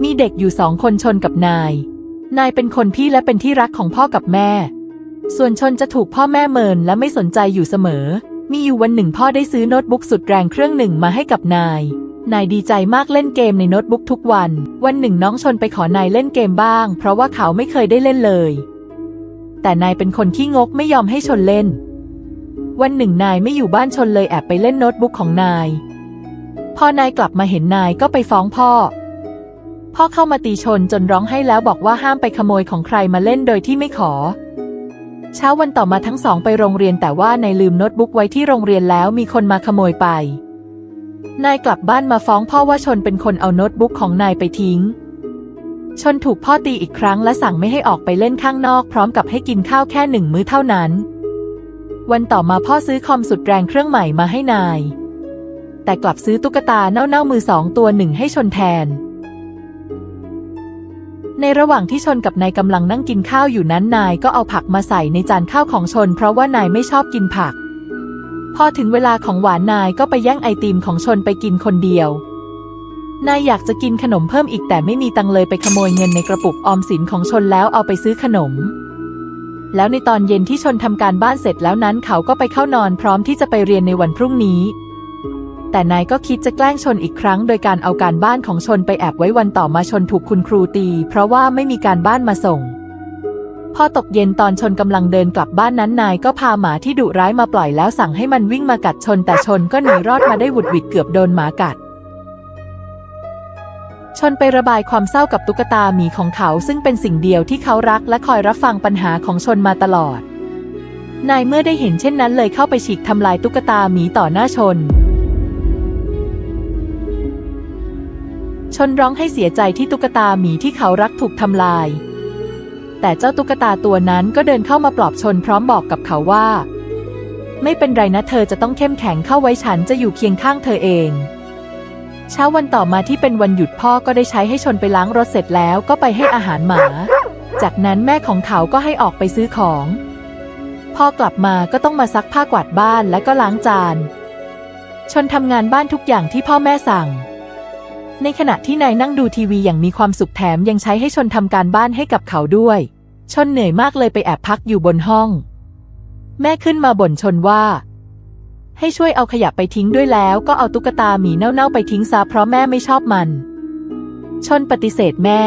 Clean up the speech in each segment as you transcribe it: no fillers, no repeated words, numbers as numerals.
มีเด็กอยู่2 คนชนกับนายเป็นคนพี่และเป็นที่รักของพ่อกับแม่ส่วนชนจะถูกพ่อแม่เมินและไม่สนใจอยู่เสมอมีอยู่วันหนึ่งพ่อได้ซื้อโน้ตบุ๊กสุดแรงเครื่องหนึ่งมาให้กับนายดีใจมากเล่นเกมในโน้ตบุ๊กทุกวันหนึ่งน้องชนไปขอนายเล่นเกมบ้างเพราะว่าเขาไม่เคยได้เล่นเลยแต่นายเป็นคนขี้งกไม่ยอมให้ชนเล่นวันหนึ่งนายไม่อยู่บ้านชนเลยแอบไปเล่นโน้ตบุ๊กของนายพอนายกลับมาเห็นนายก็ไปฟ้องพ่อเข้ามาตีชนจนร้องไห้แล้วบอกว่าห้ามไปขโมยของใครมาเล่นโดยที่ไม่ขอเช้าวันต่อมาทั้งสองไปโรงเรียนแต่ว่านายลืมโน้ตบุ๊กไว้ที่โรงเรียนแล้วมีคนมาขโมยไปนายกลับบ้านมาฟ้องพ่อว่าชนเป็นคนเอาโน้ตบุ๊กของนายไปทิ้งชนถูกพ่อตีอีกครั้งและสั่งไม่ให้ออกไปเล่นข้างนอกพร้อมกับให้กินข้าวแค่1 มื้อเท่านั้นวันต่อมาพ่อซื้อคอมสุดแรงเครื่องใหม่มาให้นายแต่กลับซื้อตุ๊กตาเน่าๆมือ2 ตัว1ให้ชนแทนในระหว่างที่ชนกับนายกำลังนั่งกินข้าวอยู่นั้นนายก็เอาผักมาใส่ในจานข้าวของชนเพราะว่านายไม่ชอบกินผักพอถึงเวลาของหวานนายก็ไปแย่งไอติมของชนไปกินคนเดียวนายอยากจะกินขนมเพิ่มอีกแต่ไม่มีตังค์เลยไปขโมยเงินในกระปุกออมสินของชนแล้วเอาไปซื้อขนมแล้วในตอนเย็นที่ชนทำการบ้านเสร็จแล้วนั้นเขาก็ไปเข้านอนพร้อมที่จะไปเรียนในวันพรุ่งนี้แต่นายก็คิดจะแกล้งชนอีกครั้งโดยการเอาการบ้านของชนไปแอบไว้วันต่อมาชนถูกคุณครูตีเพราะว่าไม่มีการบ้านมาส่งพอตกเย็นตอนชนกำลังเดินกลับบ้านนั้นนายก็พาหมาที่ดุร้ายมาปล่อยแล้วสั่งให้มันวิ่งมากัดชนแต่ชนก็หนีรอดมาได้หวุดหวิดเกือบโดนหมากัดชนไประบายความเศร้ากับตุ๊กตาหมีของเขาซึ่งเป็นสิ่งเดียวที่เขารักและคอยรับฟังปัญหาของชนมาตลอดนายเมื่อได้เห็นเช่นนั้นเลยเข้าไปฉีกทำลายตุ๊กตาหมีต่อหน้าชนร้องให้เสียใจที่ตุ๊กตาหมีที่เขารักถูกทำลายแต่เจ้าตุ๊กตาตัวนั้นก็เดินเข้ามาปลอบชนพร้อมบอกกับเขาว่าไม่เป็นไรนะเธอจะต้องเข้มแข็งเข้าไว้ฉันจะอยู่เคียงข้างเธอเองเช้าวันต่อมาที่เป็นวันหยุดพ่อก็ได้ใช้ให้ชนไปล้างรถเสร็จแล้วก็ไปให้อาหารหมาจากนั้นแม่ของเขาก็ให้ออกไปซื้อของพ่อกลับมาก็ต้องมาซักผ้ากวาดบ้านและก็ล้างจานชนทำงานบ้านทุกอย่างที่พ่อแม่สั่งในขณะที่นายนั่งดูทีวีอย่างมีความสุขแถมยังใช้ให้ชนทำการบ้านให้กับเขาด้วยชนเหนื่อยมากเลยไปแอบพักอยู่บนห้องแม่ขึ้นมาบ่นชนว่าให้ช่วยเอาขยะไปทิ้งด้วยแล้วก็เอาตุ๊กตาหมีเน่าๆไปทิ้งซะเพราะแม่ไม่ชอบมันชนปฏิเสธแม่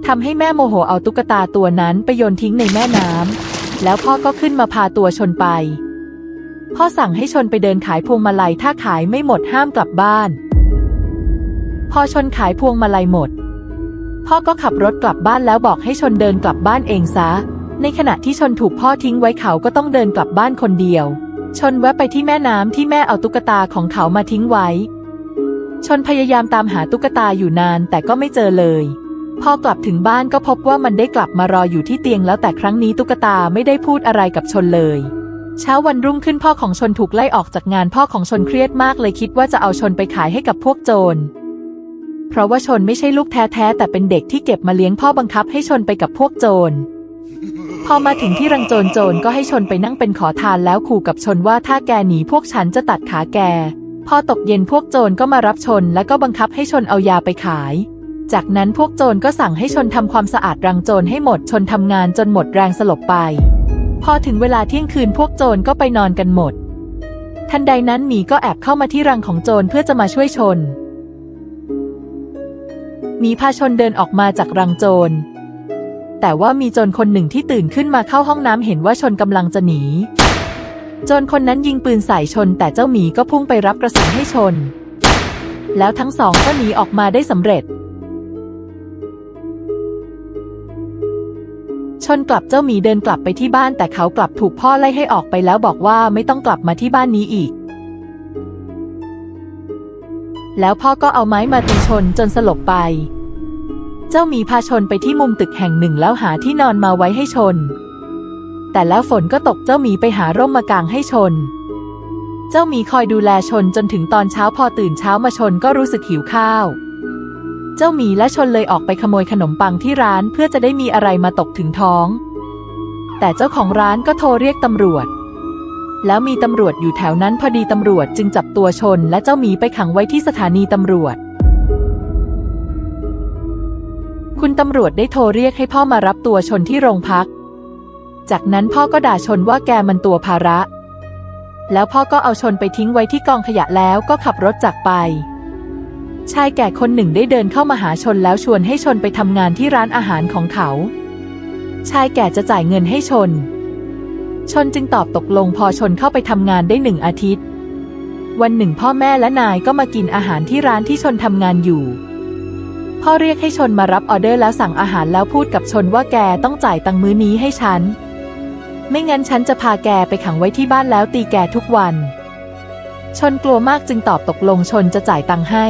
ทำให้แม่โมโหเอาตุ๊กตาตัวนั้นไปโยนทิ้งในแม่น้ำแล้วพ่อก็ขึ้นมาพาตัวชนไปพ่อสั่งให้ชนไปเดินขายพวงมาลัยถ้าขายไม่หมดห้ามกลับบ้านพอชนขายพวงมาลัยหมดพ่อก็ขับรถกลับบ้านแล้วบอกให้ชนเดินกลับบ้านเองซะในขณะที่ชนถูกพ่อทิ้งไว้เขาก็ต้องเดินกลับบ้านคนเดียวชนแวะไปที่แม่น้ำที่แม่เอาตุ๊กตาของเขามาทิ้งไว้ชนพยายามตามหาตุ๊กตาอยู่นานแต่ก็ไม่เจอเลยพอกลับถึงบ้านก็พบว่ามันได้กลับมารออยู่ที่เตียงแล้วแต่ครั้งนี้ตุ๊กตาไม่ได้พูดอะไรกับชนเลยเช้าวันรุ่งขึ้นพ่อของชนถูกไล่ออกจากงานพ่อของชนเครียดมากเลยคิดว่าจะเอาชนไปขายให้กับพวกโจรเพราะว่าชนไม่ใช่ลูกแท้ๆแต่เป็นเด็กที่เก็บมาเลี้ยงพ่อบังคับให้ชนไปกับพวกโจรพอมาถึงที่รังโจรก็ให้ชนไปนั่งเป็นขอทานแล้วขู่กับชนว่าถ้าแกหนีพวกฉันจะตัดขาแกพอตกเย็นพวกโจรก็มารับชนและก็บังคับให้ชนเอายาไปขายจากนั้นพวกโจรก็สั่งให้ชนทำความสะอาดรังโจรให้หมดชนทำงานจนหมดแรงสลบไปพอถึงเวลาเที่ยงคืนพวกโจรก็ไปนอนกันหมดทันใดนั้นหมีก็แอบเข้ามาที่รังของโจรเพื่อจะมาช่วยชนหมีพาชนเดินออกมาจากรังโจรแต่ว่ามีโจรคนหนึ่งที่ตื่นขึ้นมาเข้าห้องน้ำเห็นว่าชนกำลังจะหนีโจรคนนั้นยิงปืนใส่ชนแต่เจ้าหมีก็พุ่งไปรับกระสุนให้ชนแล้วทั้งสองก็หนีออกมาได้สำเร็จชนกลับเจ้าหมีเดินกลับไปที่บ้านแต่เขากลับถูกพ่อไล่ให้ออกไปแล้วบอกว่าไม่ต้องกลับมาที่บ้านนี้อีกแล้วพ่อก็เอาไม้มาตีชนจนสลบไปเจ้าหมีพาชนไปที่มุมตึกแห่งหนึ่งแล้วหาที่นอนมาไว้ให้ชนแต่แล้วฝนก็ตกเจ้าหมีไปหาร่มมากางให้ชนเจ้าหมีคอยดูแลชนจนถึงตอนเช้าพอตื่นเช้ามาชนก็รู้สึกหิวข้าวเจ้าหมีและชนเลยออกไปขโมยขนมปังที่ร้านเพื่อจะได้มีอะไรมาตกถึงท้องแต่เจ้าของร้านก็โทรเรียกตำรวจแล้วมีตำรวจอยู่แถวนั้นพอดีตำรวจจึงจับตัวชนและเจ้าหมีไปขังไว้ที่สถานีตำรวจ คุณตำรวจได้โทรเรียกให้พ่อมารับตัวชนที่โรงพักจากนั้นพ่อก็ด่าชนว่าแกมันตัวภาระแล้วพ่อก็เอาชนไปทิ้งไว้ที่กองขยะแล้วก็ขับรถจากไปชายแก่คนหนึ่งได้เดินเข้ามาหาชนแล้วชวนให้ชนไปทำงานที่ร้านอาหารของเขาชายแก่จะจ่ายเงินให้ชนจึงตอบตกลงพอชนเข้าไปทำงานได้1 อาทิตย์วันหนึ่งพ่อแม่และนายก็มากินอาหารที่ร้านที่ชนทำงานอยู่พ่อเรียกให้ชนมารับออเดอร์แล้วสั่งอาหารแล้วพูดกับชนว่าแกต้องจ่ายตังค์มื้อนี้ให้ฉันไม่งั้นฉันจะพาแกไปขังไว้ที่บ้านแล้วตีแกทุกวันชนกลัวมากจึงตอบตกลงชนจะจ่ายตังค์ให้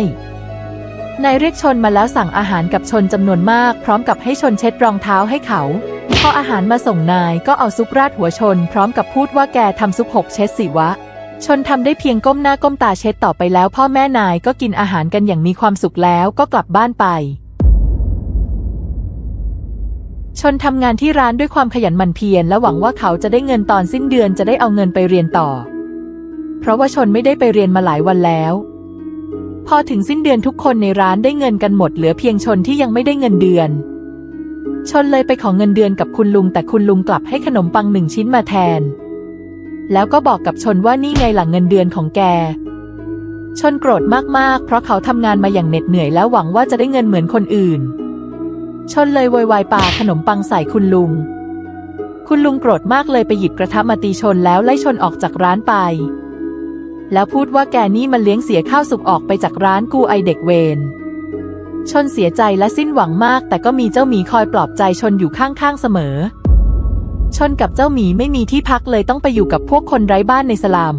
นายเรียกชนมาแล้วสั่งอาหารกับชนจำนวนมากพร้อมกับให้ชนเช็ดรองเท้าให้เขาพออาหารมาส่งนายก็เอาซุปราดหัวชนพร้อมกับพูดว่าแกทำซุปหกเช็ดสิวะชนทำได้เพียงก้มหน้าก้มตาเช็ดต่อไปแล้วพ่อแม่นายก็กินอาหารกันอย่างมีความสุขแล้วก็กลับบ้านไปชนทำงานที่ร้านด้วยความขยันหมั่นเพียรและหวังว่าเขาจะได้เงินตอนสิ้นเดือนจะได้เอาเงินไปเรียนต่อเพราะว่าชนไม่ได้ไปเรียนมาหลายวันแล้วพอถึงสิ้นเดือนทุกคนในร้านได้เงินกันหมดเหลือเพียงชนที่ยังไม่ได้เงินเดือนชนเลยไปขอเงินเดือนกับคุณลุงแต่คุณลุงกลับให้ขนมปัง1 ชิ้นมาแทนแล้วก็บอกกับชนว่านี่ไงหลังเงินเดือนของแกชนโกรธมากๆเพราะเขาทำงานมาอย่างเหน็ดเหนื่อยแล้วหวังว่าจะได้เงินเหมือนคนอื่นชนเลยโวยวายปาขนมปังใส่คุณลุงโกรธมากเลยไปหยิบกระทะมาตีชนแล้วไล่ชนออกจากร้านไปแล้วพูดว่าแกนี่มันเลี้ยงเสียข้าวสุกออกไปจากร้านกูไอเด็กเวรชนเสียใจและสิ้นหวังมากแต่ก็มีเจ้าหมีคอยปลอบใจชนอยู่ข้างๆเสมอชนกับเจ้าหมีไม่มีที่พักเลยต้องไปอยู่กับพวกคนไร้บ้านในสลัม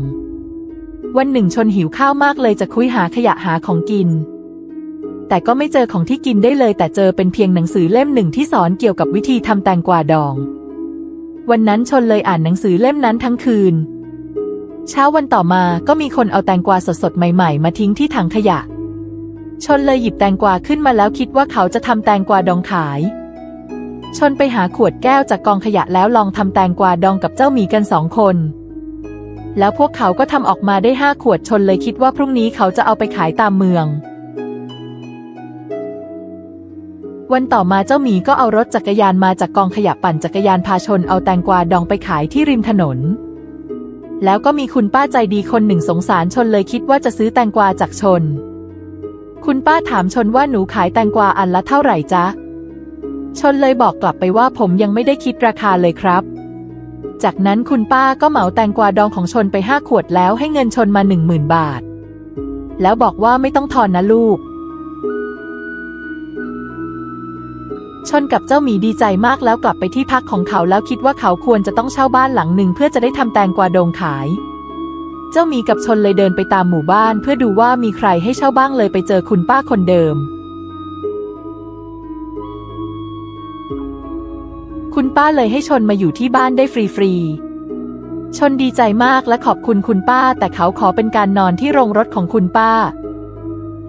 วันหนึ่งชนหิวข้าวมากเลยจะคุยหาขยะหาของกินแต่ก็ไม่เจอของที่กินได้เลยแต่เจอเป็นเพียงหนังสือเล่มหนึ่งที่สอนเกี่ยวกับวิธีทำแตงกวาดองวันนั้นชนเลยอ่านหนังสือเล่มนั้นทั้งคืนเช้าวันต่อมาก็มีคนเอาแตงกวาสดๆใหม่ๆมาทิ้งที่ถังขยะชนเลยหยิบแตงกวาขึ้นมาแล้วคิดว่าเขาจะทำแตงกวาดองขายชนไปหาขวดแก้วจากกองขยะแล้วลองทำแตงกวาดองกับเจ้าหมีกัน2 คนแล้วพวกเขาก็ทำออกมาได้5 ขวดชนเลยคิดว่าพรุ่งนี้เขาจะเอาไปขายตามเมืองวันต่อมาเจ้าหมีก็เอารถจักรยานมาจากกองขยะปั่นจักรยานพาชนเอาแตงกวาดองไปขายที่ริมถนนแล้วก็มีคุณป้าใจดีคนหนึ่งสงสารชนเลยคิดว่าจะซื้อแตงกวาจากชนคุณป้าถามชนว่าหนูขายแตงกวาอันละเท่าไหร่จ๊ะชนเลยบอกกลับไปว่าผมยังไม่ได้คิดราคาเลยครับจากนั้นคุณป้าก็เหมาแตงกวาดองของชนไป5 ขวดแล้วให้เงินชนมา 10,000 บาทแล้วบอกว่าไม่ต้องทอนนะลูกชนกับเจ้าหมีดีใจมากแล้วกลับไปที่พักของเขาแล้วคิดว่าเขาควรจะต้องเช่าบ้านหลังหนึ่งเพื่อจะได้ทำแตงกวาดองขายเจ้าหมีกับชนเลยเดินไปตามหมู่บ้านเพื่อดูว่ามีใครให้เช่าบ้างเลยไปเจอคุณป้าคนเดิมคุณป้าเลยให้ชนมาอยู่ที่บ้านได้ฟรีๆชนดีใจมากและขอบคุณคุณป้าแต่เขาขอเป็นการนอนที่โรงรถของคุณป้า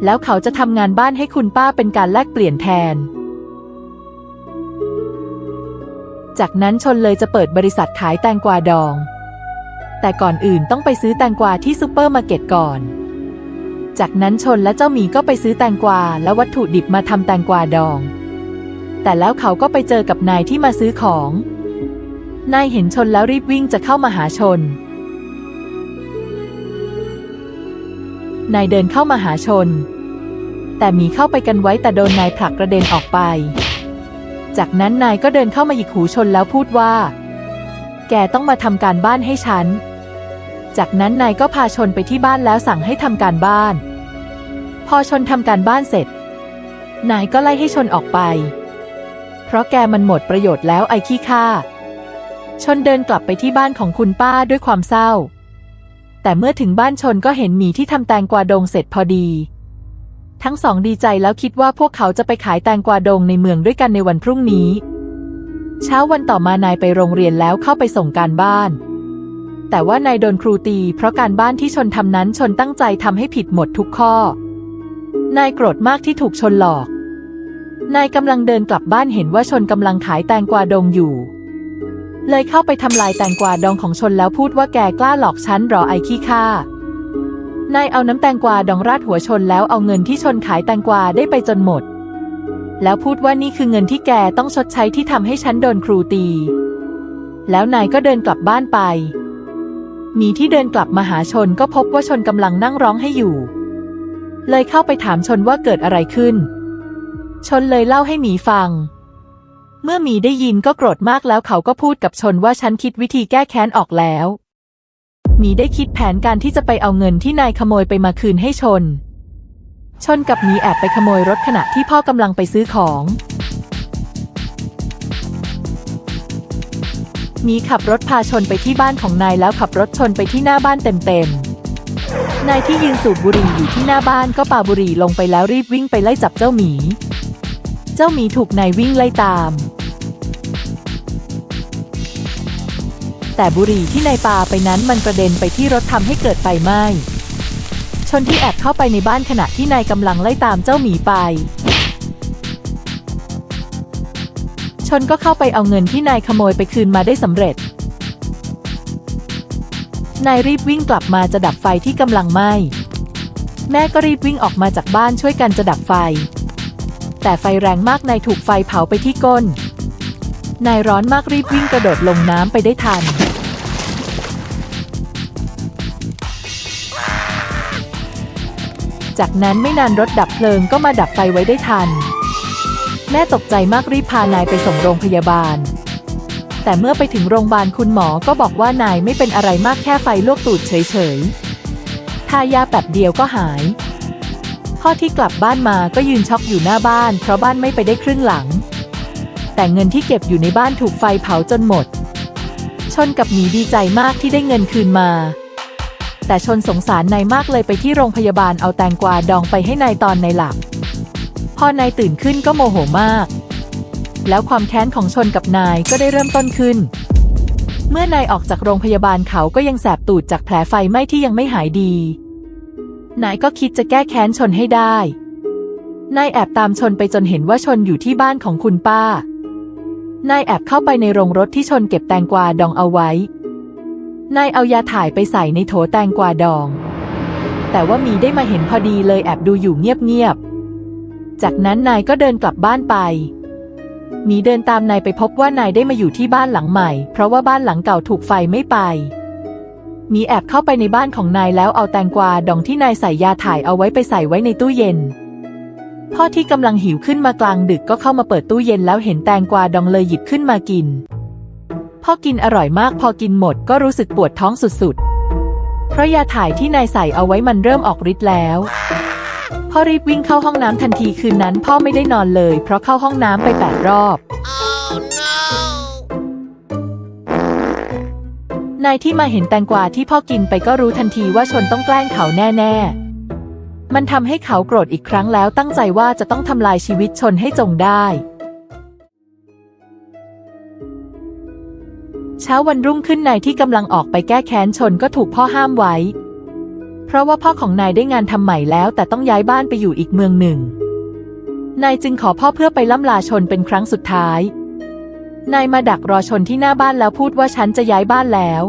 แล้วเขาจะทำงานบ้านให้คุณป้าเป็นการแลกเปลี่ยนแทนจากนั้นชนเลยจะเปิดบริษัทขายแตงกวาดองแต่ก่อนอื่นต้องไปซื้อแตงกวาที่ซุปเปอร์มาร์เก็ตก่อนจากนั้นชนและเจ้าหมีก็ไปซื้อแตงกวาและวัตถุดิบมาทำแตงกวาดองแต่แล้วเขาก็ไปเจอกับนายที่มาซื้อของนายเห็นชนแล้วรีบวิ่งจะเข้ามาหาชนนายเดินเข้ามาหาชนแต่หมีเข้าไปกันไว้แต่โดนนายผลักกระเด็นออกไปจากนั้นนายก็เดินเข้ามาหยิกหูชนแล้วพูดว่าแกต้องมาทำการบ้านให้ฉันจากนั้นนายก็พาชนไปที่บ้านแล้วสั่งให้ทำการบ้านพอชนทำการบ้านเสร็จนายก็ไล่ให้ชนออกไปเพราะแกมันหมดประโยชน์แล้วไอ้ขี้ข้าชนเดินกลับไปที่บ้านของคุณป้าด้วยความเศร้าแต่เมื่อถึงบ้านชนก็เห็นหมีที่ทำแตงกวาดองเสร็จพอดีทั้งสองดีใจแล้วคิดว่าพวกเขาจะไปขายแตงกวาดองในเมืองด้วยกันในวันพรุ่งนี้เช้าวันต่อมานายไปโรงเรียนแล้วเข้าไปส่งการบ้านแต่ว่านายโดนครูตีเพราะการบ้านที่ชนทำนั้นชนตั้งใจทำให้ผิดหมดทุกข้อนายโกรธมากที่ถูกชนหลอกนายกำลังเดินกลับบ้านเห็นว่าชนกำลังขายแตงกวาดองอยู่เลยเข้าไปทำลายแตงกวาดองของชนแล้วพูดว่าแกกล้าหลอกฉันหรอไอ้ขี้ข้านายเอาน้ำแตงกวาดองราดหัวชนแล้วเอาเงินที่ชนขายแตงกวาได้ไปจนหมด แล้วพูดว่านี่คือเงินที่แกต้องชดใช้ที่ทำให้ฉันโดนครูตีแล้วนายก็เดินกลับบ้านไปหมีที่เดินกลับมาหาชนก็พบว่าชนกำลังนั่งร้องให้อยู่เลยเข้าไปถามชนว่าเกิดอะไรขึ้นชนเลยเล่าให้หมีฟังเมื่อหมีได้ยินก็โกรธมากแล้วเขาก็พูดกับชนว่าฉันคิดวิธีแก้แค้นออกแล้วหมีได้คิดแผนการที่จะไปเอาเงินที่นายขโมยไปมาคืนให้ชนกับหมีแอบไปขโมยรถขณะที่พ่อกำลังไปซื้อของหมีขับรถพาชนไปที่บ้านของนายแล้วขับรถชนไปที่หน้าบ้านเต็มๆนายที่ยืนสูบบุหรี่อยู่ที่หน้าบ้านก็ปาบุหรี่ลงไปแล้วรีบวิ่งไปไล่จับเจ้าหมีถูกนายวิ่งไล่ตามแต่บุหรี่ที่นายปาไปนั้นมันกระเด็นไปที่รถทำให้เกิดไฟไหม้ชนที่แอบเข้าไปในบ้านขณะที่นายกำลังไล่ตามเจ้าหมีไปชนก็เข้าไปเอาเงินที่นายขโมยไปคืนมาได้สำเร็จนายรีบวิ่งกลับมาจะดับไฟที่กำลังไหม้แม่ก็รีบวิ่งออกมาจากบ้านช่วยกันจะดับไฟแต่ไฟแรงมากนายถูกไฟเผาไปที่ก้นนายร้อนมากรีบวิ่งกระโดดลงน้ำไปได้ทันจากนั้นไม่นานรถดับเพลิงก็มาดับไฟไว้ได้ทันแม่ตกใจมากรีบพานายไปส่งโรงพยาบาลแต่เมื่อไปถึงโรงพยาบาลคุณหมอก็บอกว่านายไม่เป็นอะไรมากแค่ไฟลวกตูดเฉยๆทายาแป๊บเดียวก็หายพ่อที่กลับบ้านมาก็ยืนช็อกอยู่หน้าบ้านเพราะบ้านไม่ไปได้ครึ่งหลังแต่เงินที่เก็บอยู่ในบ้านถูกไฟเผาจนหมดชนกับหมีดีใจมากที่ได้เงินคืนมาแต่ชนสงสารนายมากเลยไปที่โรงพยาบาลเอาแตงกวาดองไปให้นายตอนนายหลับพอนายตื่นขึ้นก็โมโหมากแล้วความแค้นของชนกับนายก็ได้เริ่มต้นขึ้นเมื่อนายออกจากโรงพยาบาลเขาก็ยังแสบตูดจากแผลไฟไหม้ที่ยังไม่หายดีนายก็คิดจะแก้แค้นชนให้ได้นายแอบตามชนไปจนเห็นว่าชนอยู่ที่บ้านของคุณป้านายแอบเข้าไปในโรงรถที่ชนเก็บแตงกวาดองเอาไว้นายเอายาถ่ายไปใส่ในโถแตงกวาดองแต่ว่ามีได้มาเห็นพอดีเลยแอบดูอยู่เงียบๆจากนั้นนายก็เดินกลับบ้านไปมีเดินตามนายไปพบว่านายได้มาอยู่ที่บ้านหลังใหม่เพราะว่าบ้านหลังเก่าถูกไฟไหม้ไปมีแอบเข้าไปในบ้านของนายแล้วเอาแตงกวาดองที่นายใส่ยาถ่ายเอาไว้ไปใส่ไว้ในตู้เย็นพ่อที่กำลังหิวขึ้นมากลางดึกก็เข้ามาเปิดตู้เย็นแล้วเห็นแตงกวาดองเลยหยิบขึ้นมากินพ่อกินอร่อยมากพอกินหมดก็รู้สึกปวดท้องสุดๆเพราะยาถ่ายที่นายใส่เอาไว้มันเริ่มออกฤทธิ์แล้วพ่อรีบวิ่งเข้าห้องน้ำทันทีคืนนั้นพ่อไม่ได้นอนเลยเพราะเข้าห้องน้ำไป8 รอบนายที่มาเห็นแตงกวาที่พ่อกินไปก็รู้ทันทีว่าชนต้องแกล้งเขาแน่ๆมันทำให้เขาโกรธอีกครั้งแล้วตั้งใจว่าจะต้องทำลายชีวิตชนให้จงได้เช้าวันรุ่งขึ้นนายที่กำลังออกไปแก้แค้นชนก็ถูกพ่อห้ามไว้เพราะว่าพ่อของนายได้งานทำใหม่แล้วแต่ต้องย้ายบ้านไปอยู่อีกเมืองหนึ่งนายจึงขอพ่อเพื่อไปล่ำลาชนเป็นครั้งสุดท้ายนายมาดักรอชนที่หน้าบ้านแล้วพูดว่าฉันจะย้ายบ้านแล้ว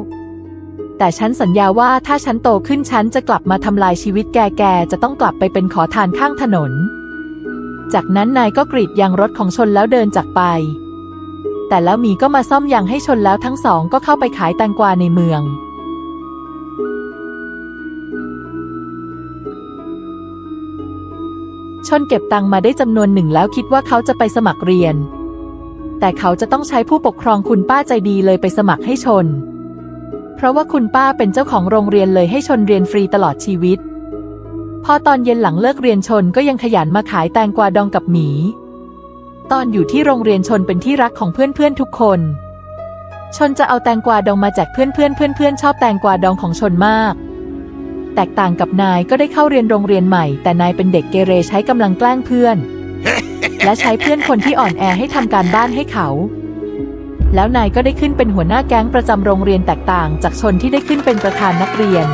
แต่ฉันสัญญาว่าถ้าฉันโตขึ้นฉันจะกลับมาทำลายชีวิตแกจะต้องกลับไปเป็นขอทานข้างถนนจากนั้นนายก็กรีดยางรถของชนแล้วเดินจากไปแต่แล้วมีก็มาซ่อมยางให้ชนแล้วทั้งสองก็เข้าไปขายแตงกวาในเมืองชนเก็บตังค์มาได้จำนวนหนึ่งแล้วคิดว่าเขาจะไปสมัครเรียนแต่เขาจะต้องใช้ผู้ปกครองคุณป้าใจดีเลยไปสมัครให้ชนเพราะว่าคุณป้าเป็นเจ้าของโรงเรียนเลยให้ชนเรียนฟรีตลอดชีวิตพอตอนเย็นหลังเลิกเรียนชนก็ยังขยันมาขายแตงกวาดองกับหมีตอนอยู่ที่โรงเรียนชนเป็นที่รักของเพื่อนๆทุกคนชนจะเอาแตงกวาดองมาแจกเพื่อนชอบแตงกวาดองของชนมากแตกต่างกับนายก็ได้เข้าเรียนโรงเรียนใหม่แต่นายเป็นเด็กเกเรใช้กำลังแกล้งเพื่อนและใช้เพื่อนคนที่อ่อนแอให้ทำการบ้านให้เขาแล้วนายก็ได้ขึ้นเป็นหัวหน้าแก๊งประจำโรงเรียนแตกต่างจากชนที่ได้ขึ้นเป็นประธานนักเรียน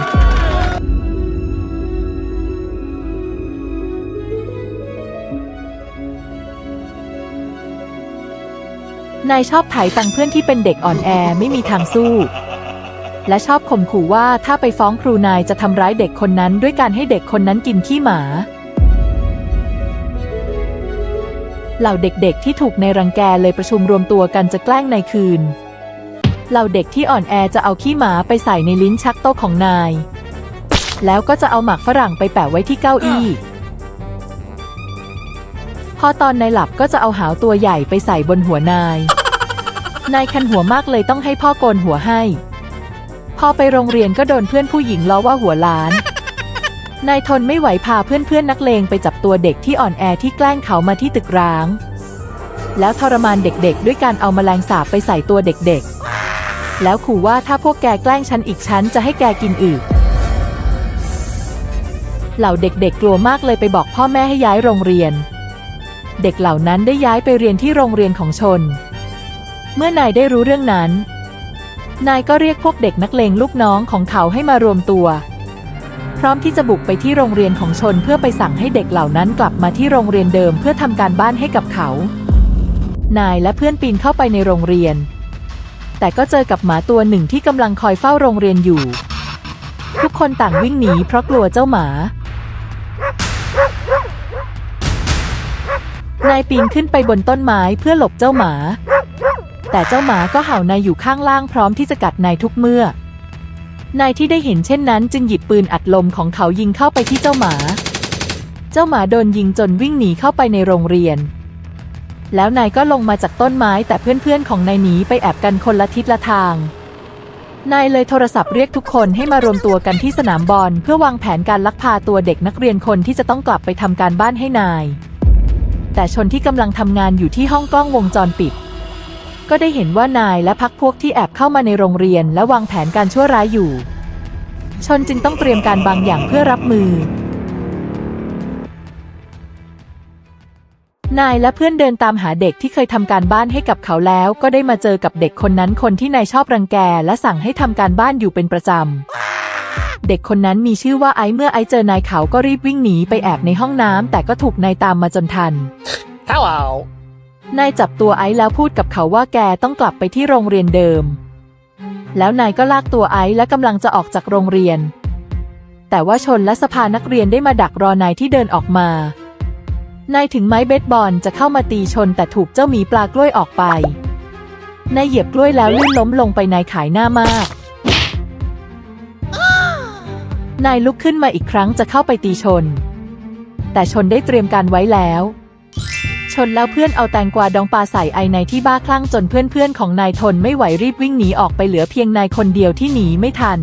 นายชอบไถตังเพื่อนที่เป็นเด็กอ่อนแอไม่มีทางสู้และชอบข่มขู่ว่าถ้าไปฟ้องครูนายจะทำร้ายเด็กคนนั้นด้วยการให้เด็กคนนั้นกินขี้หมา เหล่าเด็กๆที่ถูกนายรังแกเลยประชุมรวมตัวกันจะแกล้งนายคืนเหล่าเด็กที่อ่อนแอจะเอาขี้หมาไปใส่ในลิ้นชักโต๊ะของนายแล้วก็จะเอาหมากฝรั่งไปแปะไว้ที่เก้าอี้พอตอนนายหลับก็จะเอาหาวตัวใหญ่ไปใส่บนหัวนายคันหัวมากเลยต้องให้พ่อโกนหัวให้พอไปโรงเรียนก็โดนเพื่อนผู้หญิงล้อว่าหัวล้านนายทนไม่ไหวพาเพื่อนนักเลงไปจับตัวเด็กที่อ่อนแอที่แกล้งเขามาที่ตึกร้างแล้วทรมานเด็กๆด้วยการเอาแมลงสาบไปใส่ตัวเด็กๆแล้วขู่ว่าถ้าพวกแกแกล้งฉันอีกฉันจะให้แกกินอึเหล่าเด็กๆกลัวมากเลยไปบอกพ่อแม่ให้ย้ายโรงเรียนเด็กเหล่านั้นได้ย้ายไปเรียนที่โรงเรียนของชนเมื่อนายได้รู้เรื่องนั้นนายก็เรียกพวกเด็กนักเลงลูกน้องของเขาให้มารวมตัวพร้อมที่จะบุกไปที่โรงเรียนของชนเพื่อไปสั่งให้เด็กเหล่านั้นกลับมาที่โรงเรียนเดิมเพื่อทำการบ้านให้กับเขานายและเพื่อนปีนเข้าไปในโรงเรียนแต่ก็เจอกับหมาตัวหนึ่งที่กำลังคอยเฝ้าโรงเรียนอยู่ทุกคนต่างวิ่งหนีเพราะกลัวเจ้าหมานายปีนขึ้นไปบนต้นไม้เพื่อหลบเจ้าหมาแต่เจ้าหมาก็เห่านายอยู่ข้างล่างพร้อมที่จะกัดนายทุกเมื่อนายที่ได้เห็นเช่นนั้นจึงหยิบปืนอัดลมของเขายิงเข้าไปที่เจ้าหมาโดนยิงจนวิ่งหนีเข้าไปในโรงเรียนแล้วนายก็ลงมาจากต้นไม้แต่เพื่อนๆของนายหนีไปแอบกันคนละทิศละทางนายเลยโทรศัพท์เรียกทุกคนให้มารวมตัวกันที่สนามบอลเพื่อวางแผนการลักพาตัวเด็กนักเรียนคนที่จะต้องกลับไปทำการบ้านให้นายแต่ชนที่กำลังทำงานอยู่ที่ห้องกล้องวงจรปิดก็ได้เห็นว่านายและพรรคพวกที่แอบเข้ามาในโรงเรียนและวางแผนการชั่วร้ายอยู่ชนจึงต้องเตรียมการบางอย่างเพื่อรับมือนายและเพื่อนเดินตามหาเด็กที่เคยทำการบ้านให้กับเขาแล้วก็ได้มาเจอกับเด็กคนนั้นคนที่นายชอบรังแกและสั่งให้ทำการบ้านอยู่เป็นประจำเด็กคนนั้นมีชื่อว่าไอซ์เมื่อไอซ์เจอนายเขาก็รีบวิ่งหนีไปแอบในห้องน้ำแต่ก็ถูกนายตามมาจนทันนายจับตัวไอซ์แล้วพูดกับเขาว่าแกต้องกลับไปที่โรงเรียนเดิมแล้วนายก็ลากตัวไอซ์และกำลังจะออกจากโรงเรียนแต่ว่าชนและสภานักเรียนได้มาดักรอนายที่เดินออกมานายถึงไม้เบสบอลจะเข้ามาตีชนแต่ถูกเจ้าหมีปลากล้วยออกไปนายเหยียบกล้วยแล้วลื่นล้มลงไปนายขายหน้ามากนายลุกขึ้นมาอีกครั้งจะเข้าไปตีชนแต่ชนได้เตรียมการไว้แล้วชนแล้วเพื่อนเอาแตงกวาดองปาใส่ไอนายที่บ้าคลั่งจนเพื่อนๆของนายทนไม่ไหวรีบวิ่งหนีออกไปเหลือเพียงนายคนเดียวที่หนีไม่ทัน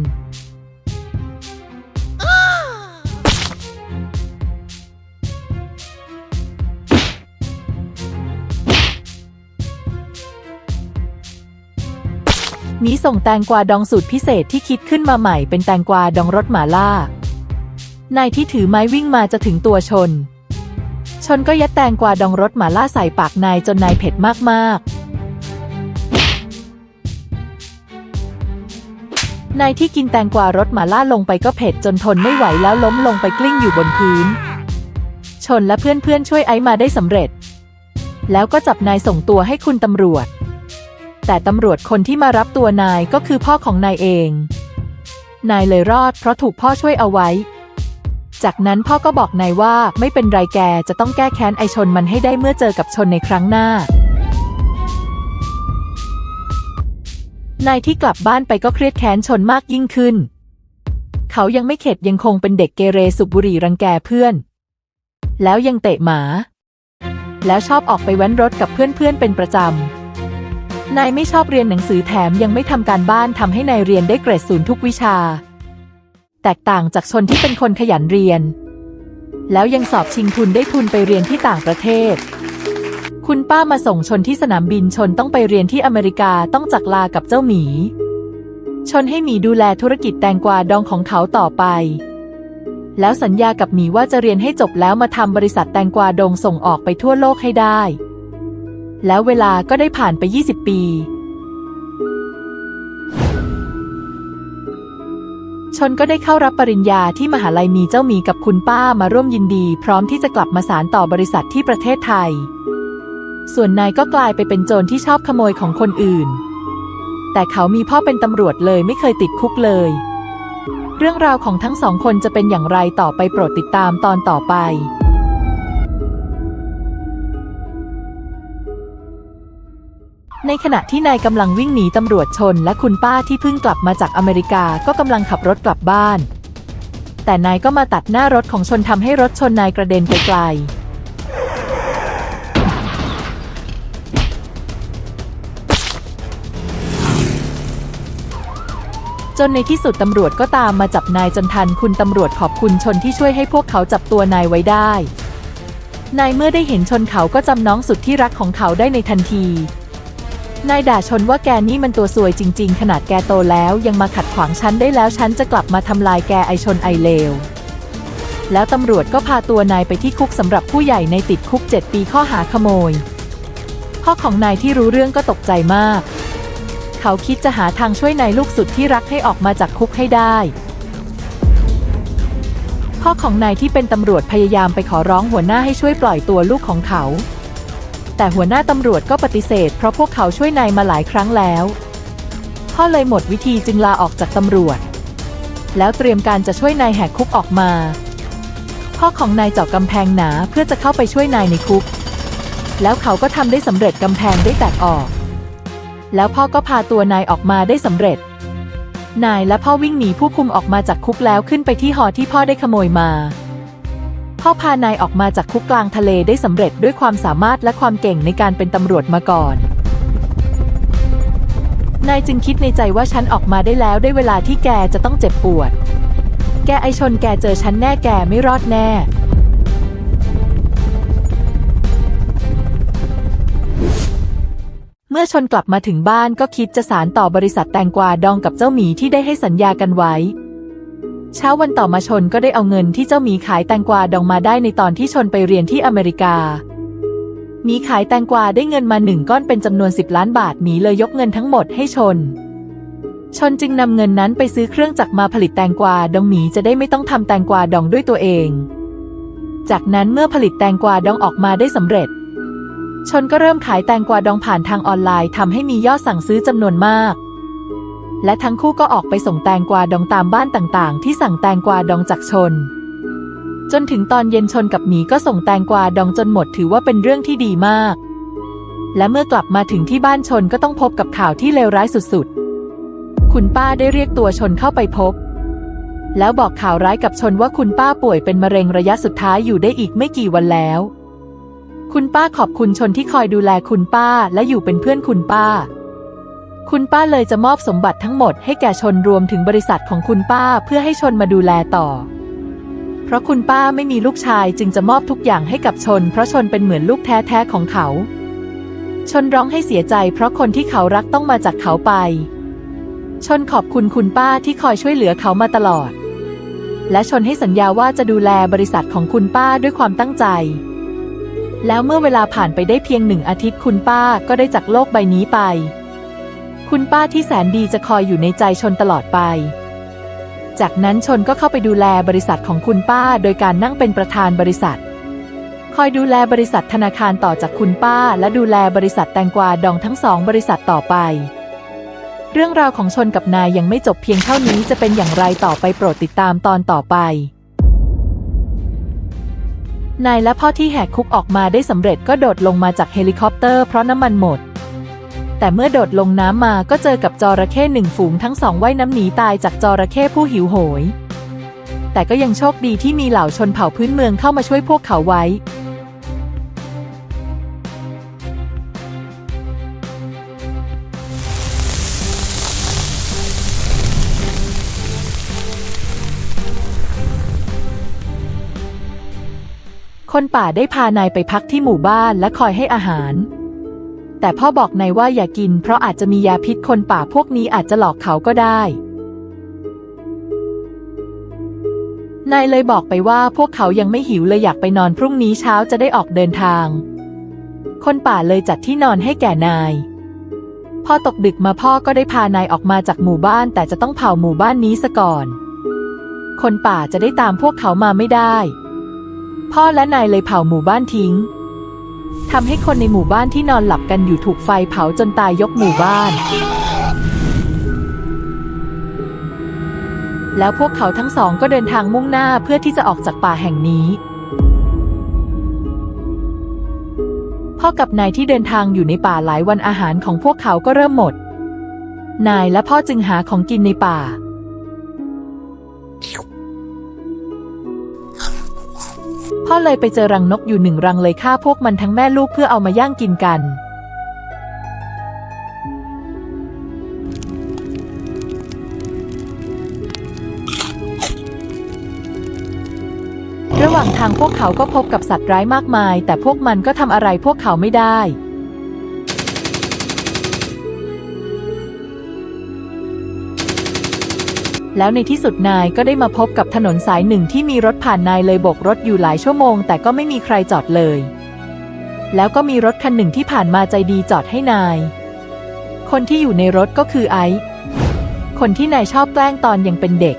หมีส่งแตงกวาดองสูตรพิเศษที่คิดขึ้นมาใหม่เป็นแตงกวาดองรสหม่าล่านายที่ถือไม้วิ่งมาจะถึงตัวชนก็ยัดแตงกวาดองรสหม่าล่าใส่ปากนายจนนายเผ็ดมากๆนายที่กินแตงกวารสหม่าล่าลงไปก็เผ็ดจนทนไม่ไหวแล้วล้มลงไปกลิ้งอยู่บนพื้นชนและเพื่อนๆช่วยไอซ์มาได้สำเร็จแล้วก็จับนายส่งตัวให้คุณตำรวจแต่ตำรวจคนที่มารับตัวนายก็คือพ่อของนายเองนายเลยรอดเพราะถูกพ่อช่วยเอาไว้จากนั้นพ่อก็บอกนายว่าไม่เป็นไรแกจะต้องแก้แค้นไอชนมันให้ได้เมื่อเจอกับชนในครั้งหน้านายที่กลับบ้านไปก็เครียดแค้นชนมากยิ่งขึ้นเขายังไม่เข็ดยังคงเป็นเด็กเกเรสูบบุหรี่รังแกเพื่อนแล้วยังเตะหมาแล้วชอบออกไปแว้นรถกับเพื่อนๆเป็นประจำนายไม่ชอบเรียนหนังสือแถมยังไม่ทำการบ้านทำให้นายเรียนได้เกรด0ทุกวิชาแตกต่างจากชนที่เป็นคนขยันเรียนแล้วยังสอบชิงทุนได้ทุนไปเรียนที่ต่างประเทศคุณป้ามาส่งชนที่สนามบินชนต้องไปเรียนที่อเมริกาต้องจากลากับเจ้าหมีชนให้หมีดูแลธุรกิจแตงกวาดองของเขาต่อไปแล้วสัญญากับหมีว่าจะเรียนให้จบแล้วมาทำบริษัทแตงกวาดองส่งออกไปทั่วโลกให้ได้แล้วเวลาก็ได้ผ่านไป20 ปีชนก็ได้เข้ารับปริญญาที่มหาลัยมีเจ้าหมีกับคุณป้ามาร่วมยินดีพร้อมที่จะกลับมาสานต่อบริษัทที่ประเทศไทยส่วนนายก็กลายไปเป็นโจรที่ชอบขโมยของคนอื่นแต่เขามีพ่อเป็นตำรวจเลยไม่เคยติดคุกเลยเรื่องราวของทั้งสองคนจะเป็นอย่างไรต่อไปโปรดติดตามตอนต่อไป ในขณะที่นายกำลังวิ่งหนีตำรวจชนและคุณป้าที่เพิ่งกลับมาจากอเมริกาก็กำลังขับรถกลับบ้านแต่นายก็มาตัดหน้ารถของชนทำให้รถชนนายกระเด็นไปไกลจนในที่สุดตำรวจก็ตามมาจับนายจนทันคุณตำรวจขอบคุณชนที่ช่วยให้พวกเขาจับตัวนายไว้ได้นายเมื่อได้เห็นชนเขาก็จำน้องสุดที่รักของเขาได้ในทันทีนายด่าชนว่าแกนี่มันตัวซวยจริงๆขนาดแกโตแล้วยังมาขัดขวางฉันได้แล้วฉันจะกลับมาทำลายแกไอชนไอเลวแล้วตำรวจก็พาตัวนายไปที่คุกสำหรับผู้ใหญ่ในติดคุก7 ปีข้อหาขโมยพ่อของนายที่รู้เรื่องก็ตกใจมากเขาคิดจะหาทางช่วยนายลูกสุดที่รักให้ออกมาจากคุกให้ได้พ่อของนายที่เป็นตำรวจพยายามไปขอร้องหัวหน้าให้ช่วยปล่อยตัวลูกของเขาแต่หัวหน้าตำรวจก็ปฏิเสธเพราะพวกเขาช่วยนายมาหลายครั้งแล้วพ่อเลยหมดวิธีจึงลาออกจากตำรวจแล้วเตรียมการจะช่วยนายแหกคุกออกมาพ่อของนายเจาะกำแพงหนาเพื่อจะเข้าไปช่วยนายในคุกแล้วเขาก็ทำได้สำเร็จกำแพงได้แตกออกแล้วพ่อก็พาตัวนายออกมาได้สำเร็จนายและพ่อวิ่งหนีผู้คุมออกมาจากคุกแล้วขึ้นไปที่หอที่พ่อได้ขโมยมาพ่อพานายออกมาจากคุกกลางทะเลได้สำเร็จด้วยความสามารถและความเก่งในการเป็นตำรวจมาก่อนนายจึงคิดในใจว่าฉันออกมาได้แล้วได้เวลาที่แกจะต้องเจ็บปวดแกไอชนแกเจอฉันแน่แกไม่รอดแน่เมื่อชนกลับมาถึงบ้านก็คิดจะสานต่อบริษัทแตงกวาดองกับเจ้าหมีที่ได้ให้สัญญากันไว้เช้าวันต่อมาชนก็ได้เอาเงินที่เจ้าหมีขายแตงกวาดองมาได้ในตอนที่ชนไปเรียนที่อเมริกาหมีขายแตงกวาได้เงินมา1 ก้อนเป็นจำนวน10 ล้านบาทหมีเลยยกเงินทั้งหมดให้ชนจึงนำเงินนั้นไปซื้อเครื่องจักรมาผลิตแตงกวาดองหมีจะได้ไม่ต้องทำแตงกวาดองด้วยตัวเองจากนั้นเมื่อผลิตแตงกวาดองออกมาได้สำเร็จชนก็เริ่มขายแตงกวาดองผ่านทางออนไลน์ทำให้มียอดสั่งซื้อจำนวนมากและทั้งคู่ก็ออกไปส่งแตงกวาดองตามบ้านต่างๆที่สั่งแตงกวาดองจากชนจนถึงตอนเย็นชนกับหมีก็ส่งแตงกวาดองจนหมดถือว่าเป็นเรื่องที่ดีมากและเมื่อกลับมาถึงที่บ้านชนก็ต้องพบกับข่าวที่เลวร้ายสุดๆคุณป้าได้เรียกตัวชนเข้าไปพบแล้วบอกข่าวร้ายกับชนว่าคุณป้าป่วยเป็นมะเร็งระยะสุดท้ายอยู่ได้อีกไม่กี่วันแล้วคุณป้าขอบคุณชนที่คอยดูแลคุณป้าและอยู่เป็นเพื่อนคุณป้าเลยจะมอบสมบัติทั้งหมดให้แก่ชนรวมถึงบริษัทของคุณป้าเพื่อให้ชนมาดูแลต่อเพราะคุณป้าไม่มีลูกชายจึงจะมอบทุกอย่างให้กับชนเพราะชนเป็นเหมือนลูกแท้ๆของเขาชนร้องให้เสียใจเพราะคนที่เขารักต้องมาจากเขาไปชนขอบคุณคุณป้าที่คอยช่วยเหลือเขามาตลอดและชนให้สัญญาว่าจะดูแลบริษัทของคุณป้าด้วยความตั้งใจแล้วเมื่อเวลาผ่านไปได้เพียง1 อาทิตย์คุณป้าก็ได้จากโลกใบนี้ไปคุณป้าที่แสนดีจะคอยอยู่ในใจชนตลอดไปจากนั้นชนก็เข้าไปดูแลบริษัทของคุณป้าโดยการนั่งเป็นประธานบริษัทคอยดูแลบริษัทธนาคารต่อจากคุณป้าและดูแลบริษัทแตงกวาดองทั้ง2 บริษัทต่อไปเรื่องราวของชนกับนายยังไม่จบเพียงเท่านี้จะเป็นอย่างไรต่อไปโปรดติดตามตอนต่อไปนายและพ่อที่แหกคุกออกมาได้สำเร็จก็โดดลงมาจากเฮลิคอปเตอร์เพราะน้ำมันหมดแต่เมื่อโดดลงน้ำมาก็เจอกับจระเข้1 ฝูงทั้ง2ว่ายน้ำหนีตายจากจระเข้ผู้หิวโหยแต่ก็ยังโชคดีที่มีเหล่าชนเผ่าพื้นเมืองเข้ามาช่วยพวกเขาไว้คนป่าได้พานายไปพักที่หมู่บ้านและคอยให้อาหารแต่พ่อบอกนายว่าอย่ากินเพราะอาจจะมียาพิษคนป่าพวกนี้อาจจะหลอกเขาก็ได้นายเลยบอกไปว่าพวกเขายังไม่หิวเลยอยากไปนอนพรุ่งนี้เช้าจะได้ออกเดินทางคนป่าเลยจัดที่นอนให้แก่นายพอตกดึกมาพ่อก็ได้พานายออกมาจากหมู่บ้านแต่จะต้องเผาหมู่บ้านนี้ซะก่อนคนป่าจะได้ตามพวกเขามาไม่ได้พ่อและนายเลยเผาหมู่บ้านทิ้งทำให้คนในหมู่บ้านที่นอนหลับกันอยู่ถูกไฟเผาจนตายยกหมู่บ้านแล้วพวกเขาทั้งสองก็เดินทางมุ่งหน้าเพื่อที่จะออกจากป่าแห่งนี้พ่อ อกับนายที่เดินทางอยู่ในป่าหลายวันอาหารของพวกเขาก็เริ่มหมดนายและพ่อจึงหาของกินในป่าพ่อเลยไปเจอรังนกอยู่1 รังเลยฆ่าพวกมันทั้งแม่ลูกเพื่อเอามาย่างกินกันระหว่างทางพวกเขาก็พบกับสัตว์ร้ายมากมายแต่พวกมันก็ทำอะไรพวกเขาไม่ได้แล้วในที่สุดนายก็ได้มาพบกับถนนสายหนึ่งที่มีรถผ่านนายเลยโบกรถอยู่หลายชั่วโมงแต่ก็ไม่มีใครจอดเลยแล้วก็มีรถคันหนึ่งที่ผ่านมาใจดีจอดให้นายคนที่อยู่ในรถก็คือไอซ์คนที่นายชอบแกล้งตอนยังเป็นเด็ก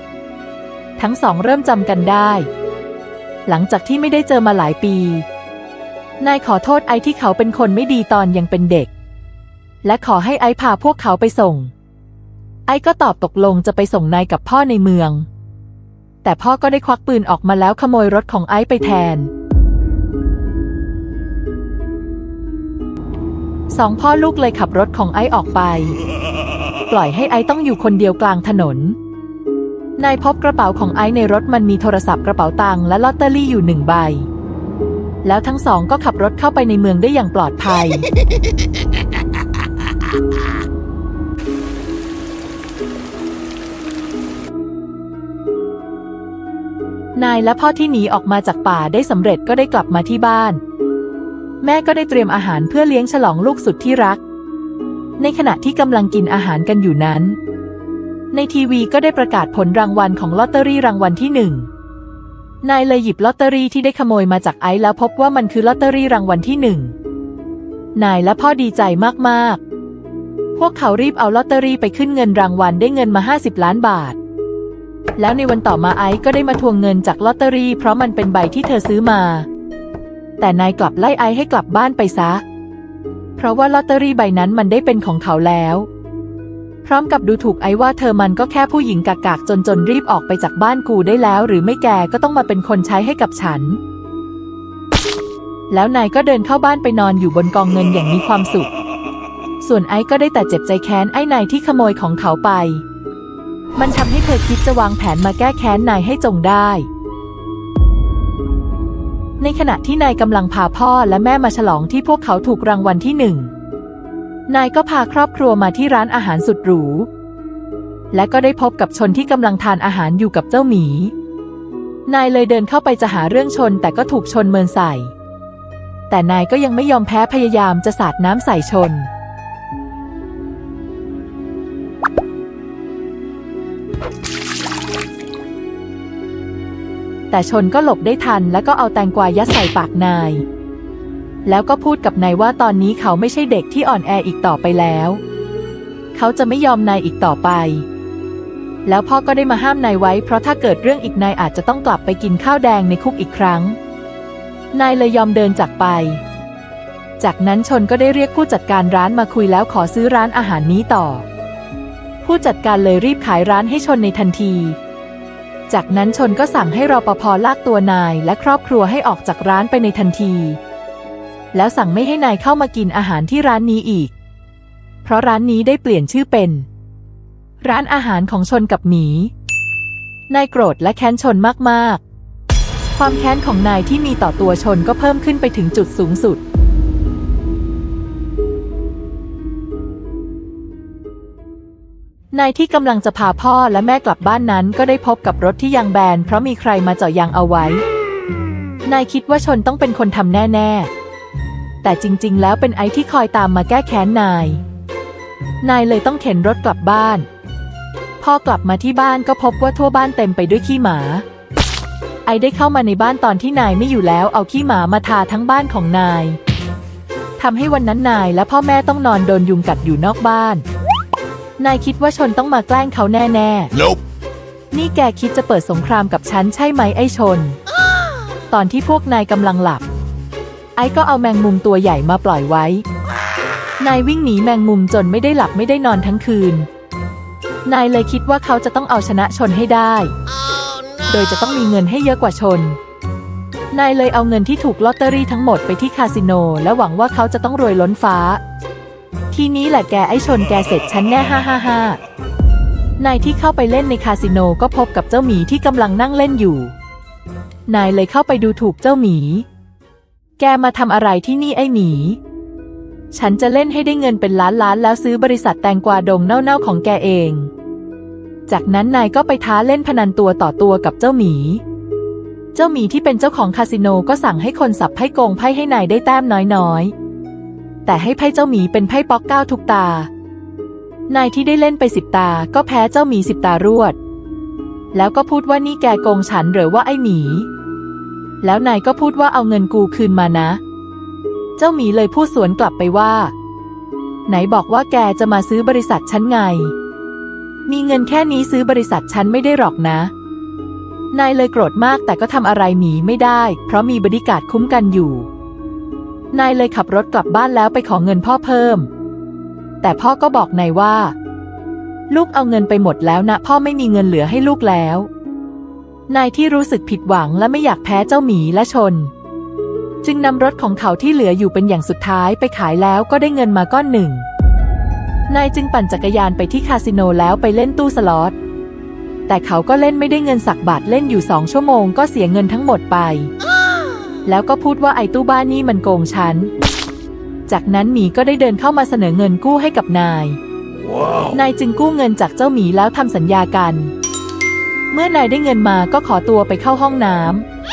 ทั้งสองเริ่มจำกันได้หลังจากที่ไม่ได้เจอมาหลายปีนายขอโทษไอซ์ที่เขาเป็นคนไม่ดีตอนยังเป็นเด็กและขอให้ไอซ์พาพวกเขาไปส่งไอซ์ก็ตอบตกลงจะไปส่งนายกับพ่อในเมืองแต่พ่อก็ได้ควักปืนออกมาแล้วขโมยรถของไอซ์ไปแทน2 พ่อลูกเลยขับรถของไอซ์ออกไปปล่อยให้ไอซ์ต้องอยู่คนเดียวกลางถนนนายพบกระเป๋าของไอซ์ในรถมันมีโทรศัพท์กระเป๋าตังค์และลอตเตอรี่อยู่1 ใบแล้วทั้งสองก็ขับรถเข้าไปในเมืองได้อย่างปลอดภัยนายและพ่อที่หนีออกมาจากป่าได้สำเร็จก็ได้กลับมาที่บ้านแม่ก็ได้เตรียมอาหารเพื่อเลี้ยงฉลองลูกสุดที่รักในขณะที่กำลังกินอาหารกันอยู่นั้นในทีวีก็ได้ประกาศผลรางวัลของลอตเตอรี่รางวัลที่1นายเลยหยิบลอตเตอรี่ที่ได้ขโมยมาจากไอซ์แล้วพบว่ามันคือลอตเตอรี่รางวัลที่1นายและพ่อดีใจมากๆพวกเขารีบเอาลอตเตอรี่ไปขึ้นเงินรางวัลได้เงินมา50 ล้านบาทแล้วในวันต่อมาไอซ์ก็ได้มาทวงเงินจากลอตเตอรี่เพราะมันเป็นใบที่เธอซื้อมาแต่นายกลับไล่ไอซ์ให้กลับบ้านไปซะเพราะว่าลอตเตอรี่ใบนั้นมันได้เป็นของเขาแล้วพร้อมกับดูถูกไอซ์ว่าเธอมันก็แค่ผู้หญิงกากๆจนรีบออกไปจากบ้านกูได้แล้วหรือไม่แกก็ต้องมาเป็นคนใช้ให้กับฉันแล้วนายก็เดินเข้าบ้านไปนอนอยู่บนกองเงินอย่างมีความสุขส่วนไอซ์ก็ได้แต่เจ็บใจแค้นไอ้นายที่ขโมยของเขาไปมันทำให้เธอคิดจะวางแผนมาแก้แค้นนายให้จงได้ในขณะที่นายกำลังพาพ่อและแม่มาฉลองที่พวกเขาถูกรางวัลที่1นายก็พาครอบครัวมาที่ร้านอาหารสุดหรูและก็ได้พบกับชนที่กำลังทานอาหารอยู่กับเจ้าหมีนายเลยเดินเข้าไปจะหาเรื่องชนแต่ก็ถูกชนเมินใส่แต่นายก็ยังไม่ยอมแพ้พยายามจะสาดน้ำใส่ชนแต่ชนก็หลบได้ทันและก็เอาแตงกวายัดใส่ปากนายแล้วก็พูดกับนายว่าตอนนี้เขาไม่ใช่เด็กที่อ่อนแออีกต่อไปแล้วเขาจะไม่ยอมนายอีกต่อไปแล้วพ่อก็ได้มาห้ามนายไว้เพราะถ้าเกิดเรื่องอีกนายอาจจะต้องกลับไปกินข้าวแดงในคุกอีกครั้งนายเลยยอมเดินจากไปจากนั้นชนก็ได้เรียกผู้จัดการร้านมาคุยแล้วขอซื้อร้านอาหารนี้ต่อผู้จัดการเลยรีบขายร้านให้ชนในทันทีจากนั้นชนก็สั่งให้รปภ.ลากตัวนายและครอบครัวให้ออกจากร้านไปในทันทีแล้วสั่งไม่ให้นายเข้ามากินอาหารที่ร้านนี้อีกเพราะร้านนี้ได้เปลี่ยนชื่อเป็นร้านอาหารของชนกับหมีนายโกรธและแค้นชนมากๆความแค้นของนายที่มีต่อตัวชนก็เพิ่มขึ้นไปถึงจุดสูงสุดนายที่กำลังจะพาพ่อและแม่กลับบ้านนั้นก็ได้พบกับรถที่ยางแบนเพราะมีใครมาเจาะยางเอาไว้นายคิดว่าชนต้องเป็นคนทำแน่ๆแต่จริงๆแล้วเป็นไอซ์ที่คอยตามมาแก้แค้นนายเลยต้องเข็นรถกลับบ้านพอกลับมาที่บ้านก็พบว่าทั่วบ้านเต็มไปด้วยขี้หมาไอซ์ได้เข้ามาในบ้านตอนที่นายไม่อยู่แล้วเอาขี้หมามาทาทั้งบ้านของนายทำให้วันนั้นนายและพ่อแม่ต้องนอนโดนยุงกัดอยู่นอกบ้านนายคิดว่าชนต้องมาแกล้งเขาแน่ๆ Nope. นี่แกคิดจะเปิดสงครามกับฉันใช่ไหมไอ้ชน ตอนที่พวกนายกำลังหลับไอ้ก็เอาแมงมุมตัวใหญ่มาปล่อยไว้นายวิ่งหนีแมงมุมจนไม่ได้หลับไม่ได้นอนทั้งคืนนายเลยคิดว่าเขาจะต้องเอาชนะชนให้ได้ โดยจะต้องมีเงินให้เยอะกว่าชน นายเลยเอาเงินที่ถูกลอตเตอรี่ทั้งหมดไปที่คาสิโนและหวังว่าเขาจะต้องรวยล้นฟ้าทีนี้แหละแกไอ้ชนแกเสร็จฉันแน่นายที่เข้าไปเล่นในคาสิโนก็พบกับเจ้าหมีที่กำลังนั่งเล่นอยู่นายเลยเข้าไปดูถูกเจ้าหมีแกมาทำอะไรที่นี่ไอ้หมีฉันจะเล่นให้ได้เงินเป็นล้านแล้วซื้อบริษัทแตงกวาดงเน่าๆของแกเองจากนั้นนายก็ไปท้าเล่นพนันตัวต่อตัวกับเจ้าหมีที่เป็นเจ้าของคาสิโนก็สั่งให้คนสับไพ่โกงไพ่ให้นายได้แต้มน้อยๆแต่ให้ไพ่เจ้าหมีเป็นไพ่ป๊อก9ทุกตานายที่ได้เล่นไป10 ตาก็แพ้เจ้าหมี10 ตารวดแล้วก็พูดว่านี่แกโกงฉันหรือว่าไอ้หมีแล้วนายก็พูดว่าเอาเงินกูคืนมานะเจ้าหมีเลยพูดสวนกลับไปว่าไหนบอกว่าแกจะมาซื้อบริษัทฉันไงมีเงินแค่นี้ซื้อบริษัทฉันไม่ได้หรอกนะนายเลยโกรธมากแต่ก็ทำอะไรหมีไม่ได้เพราะมีบอดี้การ์ดคุ้มกันอยู่นายเลยขับรถกลับบ้านแล้วไปขอเงินพ่อเพิ่มแต่พ่อก็บอกนายว่าลูกเอาเงินไปหมดแล้วนะพ่อไม่มีเงินเหลือให้ลูกแล้วนายที่รู้สึกผิดหวังและไม่อยากแพ้เจ้าหมีและชนจึงนำรถของเขาที่เหลืออยู่เป็นอย่างสุดท้ายไปขายแล้วก็ได้เงินมาก้อนหนึ่งนายจึงปั่นจักรยานไปที่คาสิโนแล้วไปเล่นตู้สล็อตแต่เขาก็เล่นไม่ได้เงินสักบาทเล่นอยู่2 ชั่วโมงก็เสียเงินทั้งหมดไปแล้วก็พูดว่าไอ้ตู้บ้านนี่มันโกงฉันจากนั้นหมีก็ได้เดินเข้ามาเสนอเงินกู้ให้กับนาย นายจึงกู้เงินจากเจ้าหมีแล้วทำสัญญากันเมื่อนายได้เงินมาก็ขอตัวไปเข้าห้องน้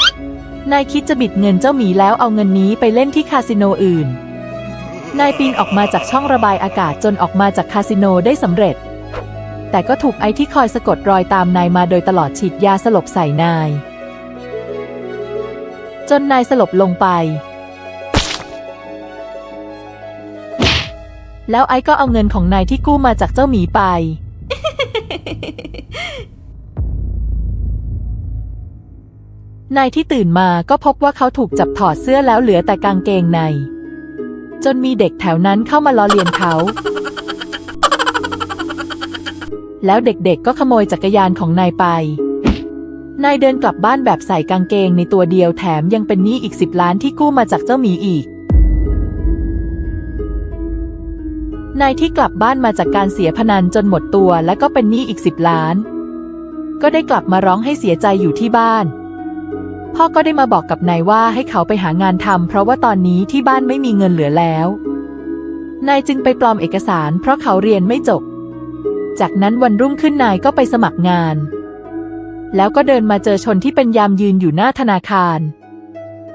ำนายคิดจะบิดเงินเจ้าหมีแล้วเอาเงินนี้ไปเล่นที่คาสิโนอื่นนายปีนออกมาจากช่องระบายอากาศจนออกมาจากคาสิโนได้สำเร็จแต่ก็ถูกไอ้ที่คอยสะกดรอยตามนายมาโดยตลอดฉีดยาสลบใส่นายจนนายสลบลงไปแล้วไอ้ก็เอาเงินของนายที่กู้มาจากเจ้าหมีไป นายที่ตื่นมาก็พบว่าเขาถูกจับถอดเสื้อแล้วเหลือแต่กางเกงในจนมีเด็กแถวนั้นเข้ามาล้อเลียนเขาแล้วเด็กๆก็ขโมยจักรยานของนายไปนายเดินกลับบ้านแบบใส่กางเกงในตัวเดียวแถมยังเป็นหนี้อีก10 ล้านที่กู้มาจากเจ้าหมีอีกนายที่กลับบ้านมาจากการเสียพนันจนหมดตัวและก็เป็นหนี้อีก10 ล้านก็ได้กลับมาร้องให้เสียใจอยู่ที่บ้านพ่อก็ได้มาบอกกับนายว่าให้เขาไปหางานทำเพราะว่าตอนนี้ที่บ้านไม่มีเงินเหลือแล้วนายจึงไปปลอมเอกสารเพราะเขาเรียนไม่จบจากนั้นวันรุ่งขึ้นนายก็ไปสมัครงานแล้วก็เดินมาเจอชนที่เป็นยามยืนอยู่หน้าธนาคาร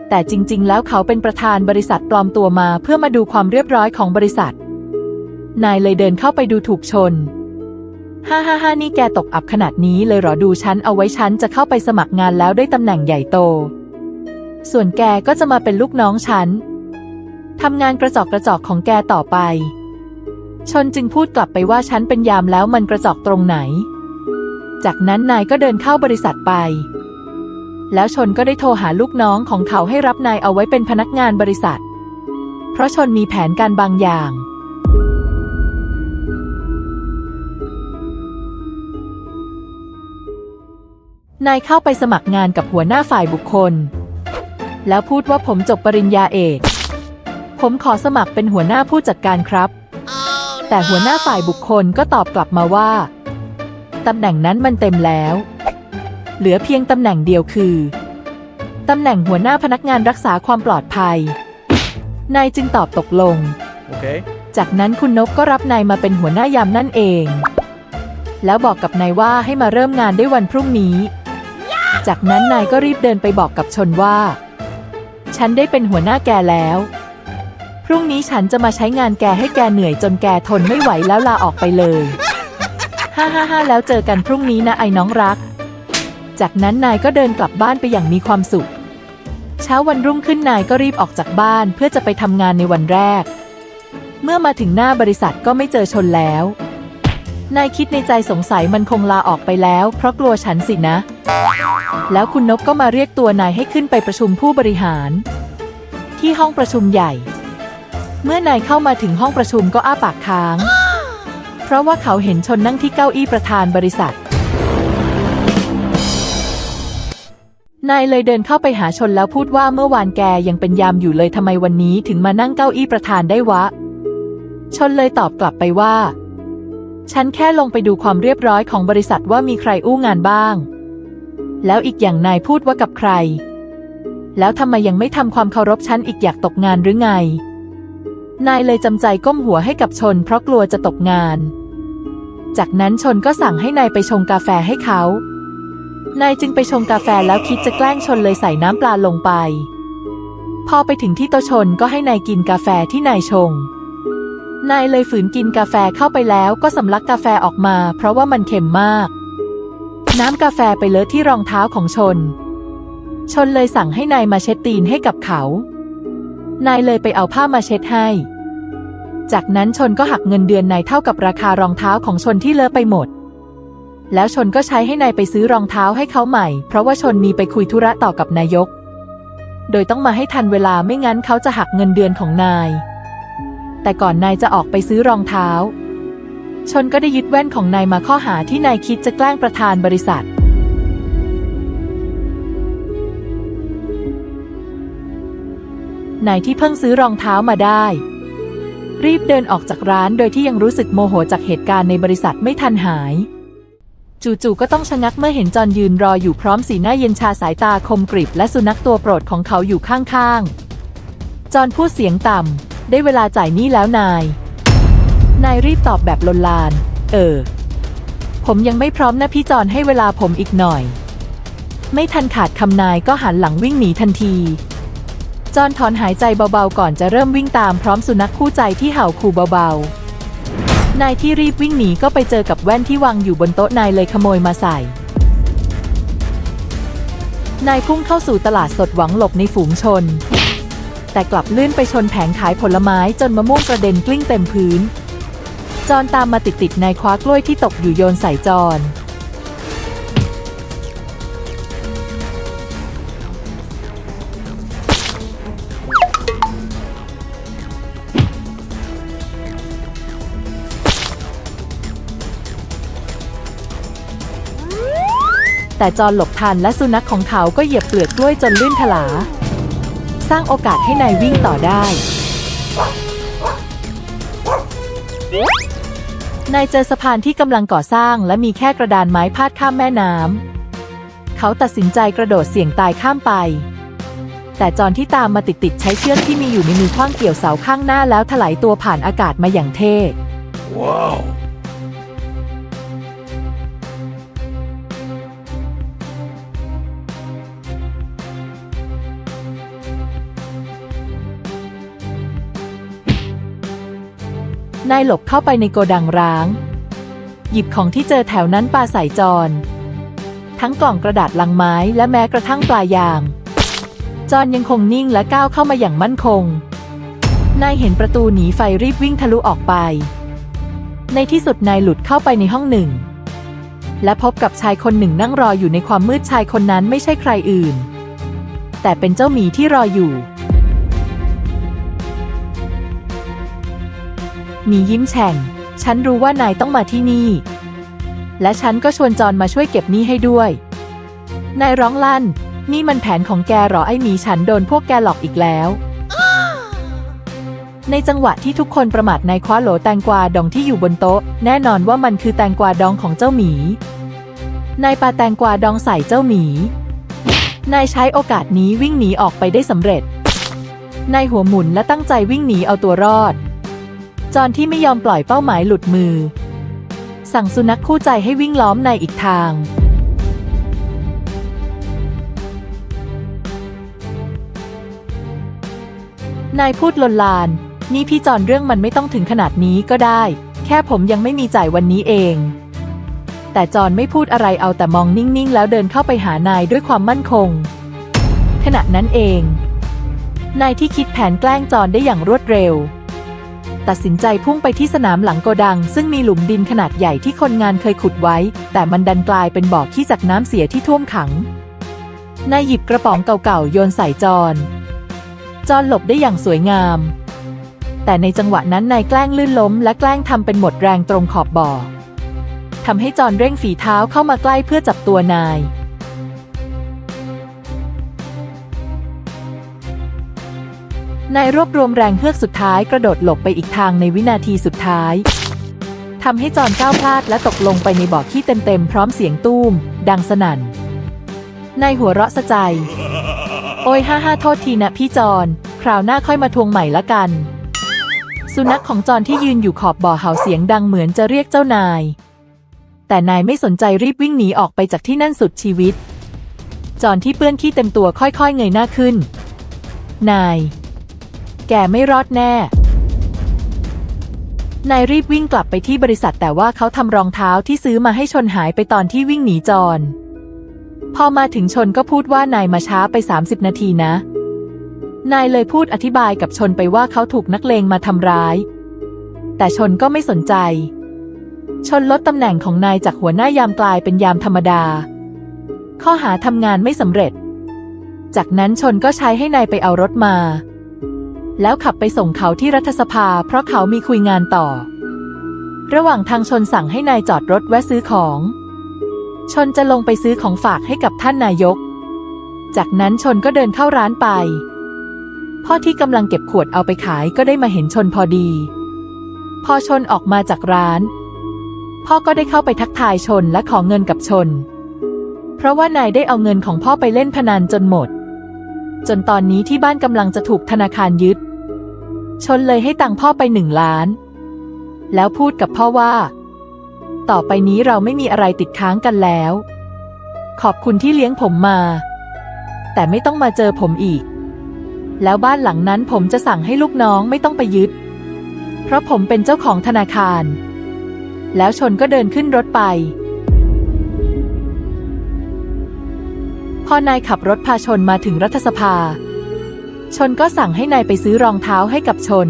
แต่จริงๆแล้วเขาเป็นประธานบริษัทปลอมตัวมาเพื่อมาดูความเรียบร้อยของบริษัทนายเลยเดินเข้าไปดูถูกชนฮ่านี่แกตกอับขนาดนี้เลยเหรอดูฉันเอาไว้ฉันจะเข้าไปสมัครงานแล้วได้ตำแหน่งใหญ่โตส่วนแกก็จะมาเป็นลูกน้องฉันทำงานกระจอกของแกต่อไปชนจึงพูดกลับไปว่าฉันเป็นยามแล้วมันกระจอกตรงไหนจากนั้นนายก็เดินเข้าบริษัทไปแล้วชนก็ได้โทรหาลูกน้องของเขาให้รับนายเอาไว้เป็นพนักงานบริษัทเพราะชนมีแผนการบางอย่างนายเข้าไปสมัครงานกับหัวหน้าฝ่ายบุคคลแล้วพูดว่าผมจบปริญญาเอกผมขอสมัครเป็นหัวหน้าผู้จัดการครับแต่หัวหน้าฝ่ายบุคคลก็ตอบกลับมาว่าตำแหน่งนั้นมันเต็มแล้วเหลือเพียงตำแหน่งเดียวคือตำแหน่งหัวหน้าพนักงานรักษาความปลอดภัยนายจึงตอบตกลง Okay. จากนั้นคุณนกก็รับนายมาเป็นหัวหน้ายามนั่นเองแล้วบอกกับนายว่าให้มาเริ่มงานได้วันพรุ่งนี้จากนั้นนายก็รีบเดินไปบอกกับชนว่าฉันได้เป็นหัวหน้าแกแล้วพรุ่งนี้ฉันจะมาใช้งานแกให้แกเหนื่อยจนแกทนไม่ไหวแล้วลาออกไปเลยฮ่าแล้วเจอกันพรุ่งนี้นะไอ้น้องรักจากนั้นนายก็เดินกลับบ้านไปอย่างมีความสุขเช้าวันรุ่งขึ้นนายก็รีบออกจากบ้านเพื่อจะไปทำงานในวันแรกเมื่อมาถึงหน้าบริษัทก็ไม่เจอชนแล้วนายคิดในใจสงสัยมันคงลาออกไปแล้วเพราะกลัวฉันสินะแล้วคุณนกก็มาเรียกตัวนายให้ขึ้นไปประชุมผู้บริหารที่ห้องประชุมใหญ่เมื่อนายเข้ามาถึงห้องประชุมก็อ้าปากค้างเพราะว่าเขาเห็นชนนั่งที่เก้าอี้ประธานบริษัท นายเลยเดินเข้าไปหาชนแล้วพูดว่าเมื่อวานแกยังเป็นยามอยู่เลยทำไมวันนี้ถึงมานั่งเก้าอี้ประธานได้วะชนเลยตอบกลับไปว่าฉันแค่ลงไปดูความเรียบร้อยของบริษัทว่ามีใครอู้งานบ้างแล้วอีกอย่างนายพูดว่ากับใครแล้วทำไมยังไม่ทำความเคารพฉันอีกอยากตกงานหรือไงนายเลยจำใจก้มหัวให้กับชนเพราะกลัวจะตกงานจากนั้นชนก็สั่งให้นายไปชงกาแฟให้เขานายจึงไปชงกาแฟแล้วคิดจะแกล้งชนเลยใส่น้ำปลาลงไปพอไปถึงที่โต๊ะชนก็ให้นายกินกาแฟที่นายชงนายเลยฝืนกินกาแฟเข้าไปแล้วก็สำลักกาแฟออกมาเพราะว่ามันเค็มมากน้ำกาแฟไปเลอะที่รองเท้าของชนเลยสั่งให้นายมาเช็ดตีนให้กับเขานายเลยไปเอาผ้ามาเช็ดให้จากนั้นชนก็หักเงินเดือนนายเท่ากับราคารองเท้าของชนที่เลอะไปหมดแล้วชนก็ใช้ให้นายไปซื้อรองเท้าให้เขาใหม่เพราะว่าชนมีไปคุยธุระต่อกับนายกโดยต้องมาให้ทันเวลาไม่งั้นเขาจะหักเงินเดือนของนายแต่ก่อนนายจะออกไปซื้อรองเท้าชนก็ได้ยึดแว่นของนายมาข้อหาที่นายคิดจะแกล้งประธานบริษัทนายที่เพิ่งซื้อรองเท้ามาได้รีบเดินออกจากร้านโดยที่ยังรู้สึกโมโหจากเหตุการณ์ในบริษัทไม่ทันหายจู่ๆก็ต้องชะงักเมื่อเห็นจอนยืนรออยู่พร้อมสีหน้าเย็นชาสายตาคมกริบและสุนัขตัวโปรดของเขาอยู่ข้างๆจอนพูดเสียงต่ำได้เวลาจ่ายหนี้แล้วนายรีบตอบแบบลนลานผมยังไม่พร้อมนะพี่จอนให้เวลาผมอีกหน่อยไม่ทันขาดคำนายก็หันหลังวิ่งหนีทันทีจอนถอนหายใจเบาๆก่อนจะเริ่มวิ่งตามพร้อมสุนัขคู่ใจที่เห่าขู่เบาๆนายที่รีบวิ่งหนีก็ไปเจอกับแว่นที่วางอยู่บนโต๊ะนายเลยขโมยมาใส่นายพุ่งเข้าสู่ตลาดสดหวังหลบในฝูงชนแต่กลับลื่นไปชนแผงขายผลไม้จนมะม่วงกระเด็นกลิ้งเต็มพื้นจอนตามมาติดๆนายคว้ากล้วยที่ตกอยู่โยนใส่จอนแต่จอนหลบทันและสุนัขของเขาก็เหยียบเปลือกกล้วยจนลื่นถลาสร้างโอกาสให้นายวิ่งต่อได้นายเจอสะพานที่กำลังก่อสร้างและมีแค่กระดานไม้พาดข้ามแม่น้ำเขาตัดสินใจกระโดดเสี่ยงตายข้ามไปแต่จอนที่ตามมาติดๆใช้เชือกที่มีอยู่ในมือขว้างเกี่ยวเสาข้างหน้าแล้วถลายตัวผ่านอากาศมาอย่างเท่ว้าวนายหลบเข้าไปในโกดังร้างหยิบของที่เจอแถวนั้นปาใส่จอนทั้งกล่องกระดาษลังไม้และแม้กระทั่งปลายางจอนยังคงนิ่งและก้าวเข้ามาอย่างมั่นคงนายเห็นประตูหนีไฟรีบวิ่งทะลุออกไปในที่สุดนายหลุดเข้าไปในห้องหนึ่งและพบกับชายคนหนึ่งนั่งรออยู่ในความมืดชายคนนั้นไม่ใช่ใครอื่นแต่เป็นเจ้าหมีที่รออยู่หมียิ้มแฉ่งฉันรู้ว่านายต้องมาที่นี่และฉันก็ชวนจอนมาช่วยเก็บหนี้ให้ด้วยนายร้องลั่นนี่มันแผนของแกหรอไอ้หมีฉันโดนพวกแกหลอกอีกแล้วในจังหวะที่ทุกคนประมาทนายคว้าโหลแตงกวาดองที่อยู่บนโต๊ะแน่นอนว่ามันคือแตงกวาดองของเจ้าหมีนายปาแตงกวาดองใส่เจ้าหมีนายใช้โอกาสนี้วิ่งหนีออกไปได้สำเร็จนายหัวหมุนและตั้งใจวิ่งหนีเอาตัวรอดจอนที่ไม่ยอมปล่อยเป้าหมายหลุดมือสั่งสุนัขคู่ใจให้วิ่งล้อมนายอีกทางนายพูดลนลานนี่พี่จอนเรื่องมันไม่ต้องถึงขนาดนี้ก็ได้แค่ผมยังไม่มีจ่ายวันนี้เองแต่จอนไม่พูดอะไรเอาแต่มองนิ่งๆแล้วเดินเข้าไปหานายด้วยความมั่นคงขณะนั้นเองนายที่คิดแผนแกล้งจอนได้อย่างรวดเร็วตัดสินใจพุ่งไปที่สนามหลังโกดังซึ่งมีหลุมดินขนาดใหญ่ที่คนงานเคยขุดไว้แต่มันดันกลายเป็นบ่อขี้จากน้ำเสียที่ท่วมขังนายหยิบกระป๋องเก่าๆโยนใส่จอนหลบได้อย่างสวยงามแต่ในจังหวะนั้นนายแกล้งลื่นล้มและแกล้งทำเป็นหมดแรงตรงขอบบ่อทำให้จอนเร่งฝีเท้าเข้ามาใกล้เพื่อจับตัวนาย นายรวบรวมแรงเฮือกสุดท้ายกระโดดหลบไปอีกทางในวินาทีสุดท้ายทำให้จอนก้าวพลาดและตกลงไปในบ่อขี้เต็มๆพร้อมเสียงตุ้มดังสนั่นนายหัวเราะสะใจโอ้ยฮ่าโทษทีนะพี่จอนคราวหน้าค่อยมาทวงใหม่ละกันสุนัขของจอนที่ยืนอยู่ขอบบ่อเห่าเสียงดังเหมือนจะเรียกเจ้านายแต่นายไม่สนใจรีบวิ่งหนีออกไปจากที่นั่นสุดชีวิตจอนที่เปื้อนขี้เต็มตัวค่อยๆเงยหน้าขึ้นนายแกไม่รอดแน่นายรีบวิ่งกลับไปที่บริษัทแต่ว่าเขาทำรองเท้าที่ซื้อมาให้ชนหายไปตอนที่วิ่งหนีจอนพอมาถึงชนก็พูดว่านายมาช้าไป30 นาทีนะนายเลยพูดอธิบายกับชนไปว่าเขาถูกนักเลงมาทำร้ายแต่ชนก็ไม่สนใจชนลดตำแหน่งของนายจากหัวหน้ายามกลายเป็นยามธรรมดาข้อหาทำงานไม่สำเร็จจากนั้นชนก็ใช้ให้นายไปเอารถมาแล้วขับไปส่งเขาที่รัฐสภาเพราะเขามีคุยงานต่อระหว่างทางชนสั่งให้นายจอดรถแวะซื้อของชนจะลงไปซื้อของฝากให้กับท่านนายกจากนั้นชนก็เดินเข้าร้านไปพ่อที่กำลังเก็บขวดเอาไปขายก็ได้มาเห็นชนพอดีพอชนออกมาจากร้านพ่อก็ได้เข้าไปทักทายชนและขอเงินกับชนเพราะว่านายได้เอาเงินของพ่อไปเล่นพนันจนหมดจนตอนนี้ที่บ้านกำลังจะถูกธนาคารยึดชนเลยให้ตังค์พ่อไป1 ล้านแล้วพูดกับพ่อว่าต่อไปนี้เราไม่มีอะไรติดค้างกันแล้วขอบคุณที่เลี้ยงผมมาแต่ไม่ต้องมาเจอผมอีกแล้วบ้านหลังนั้นผมจะสั่งให้ลูกน้องไม่ต้องไปยึดเพราะผมเป็นเจ้าของธนาคารแล้วชนก็เดินขึ้นรถไปพอนายขับรถพาชนมาถึงรัฐสภาชนก็สั่งให้นายไปซื้อรองเท้าให้กับชน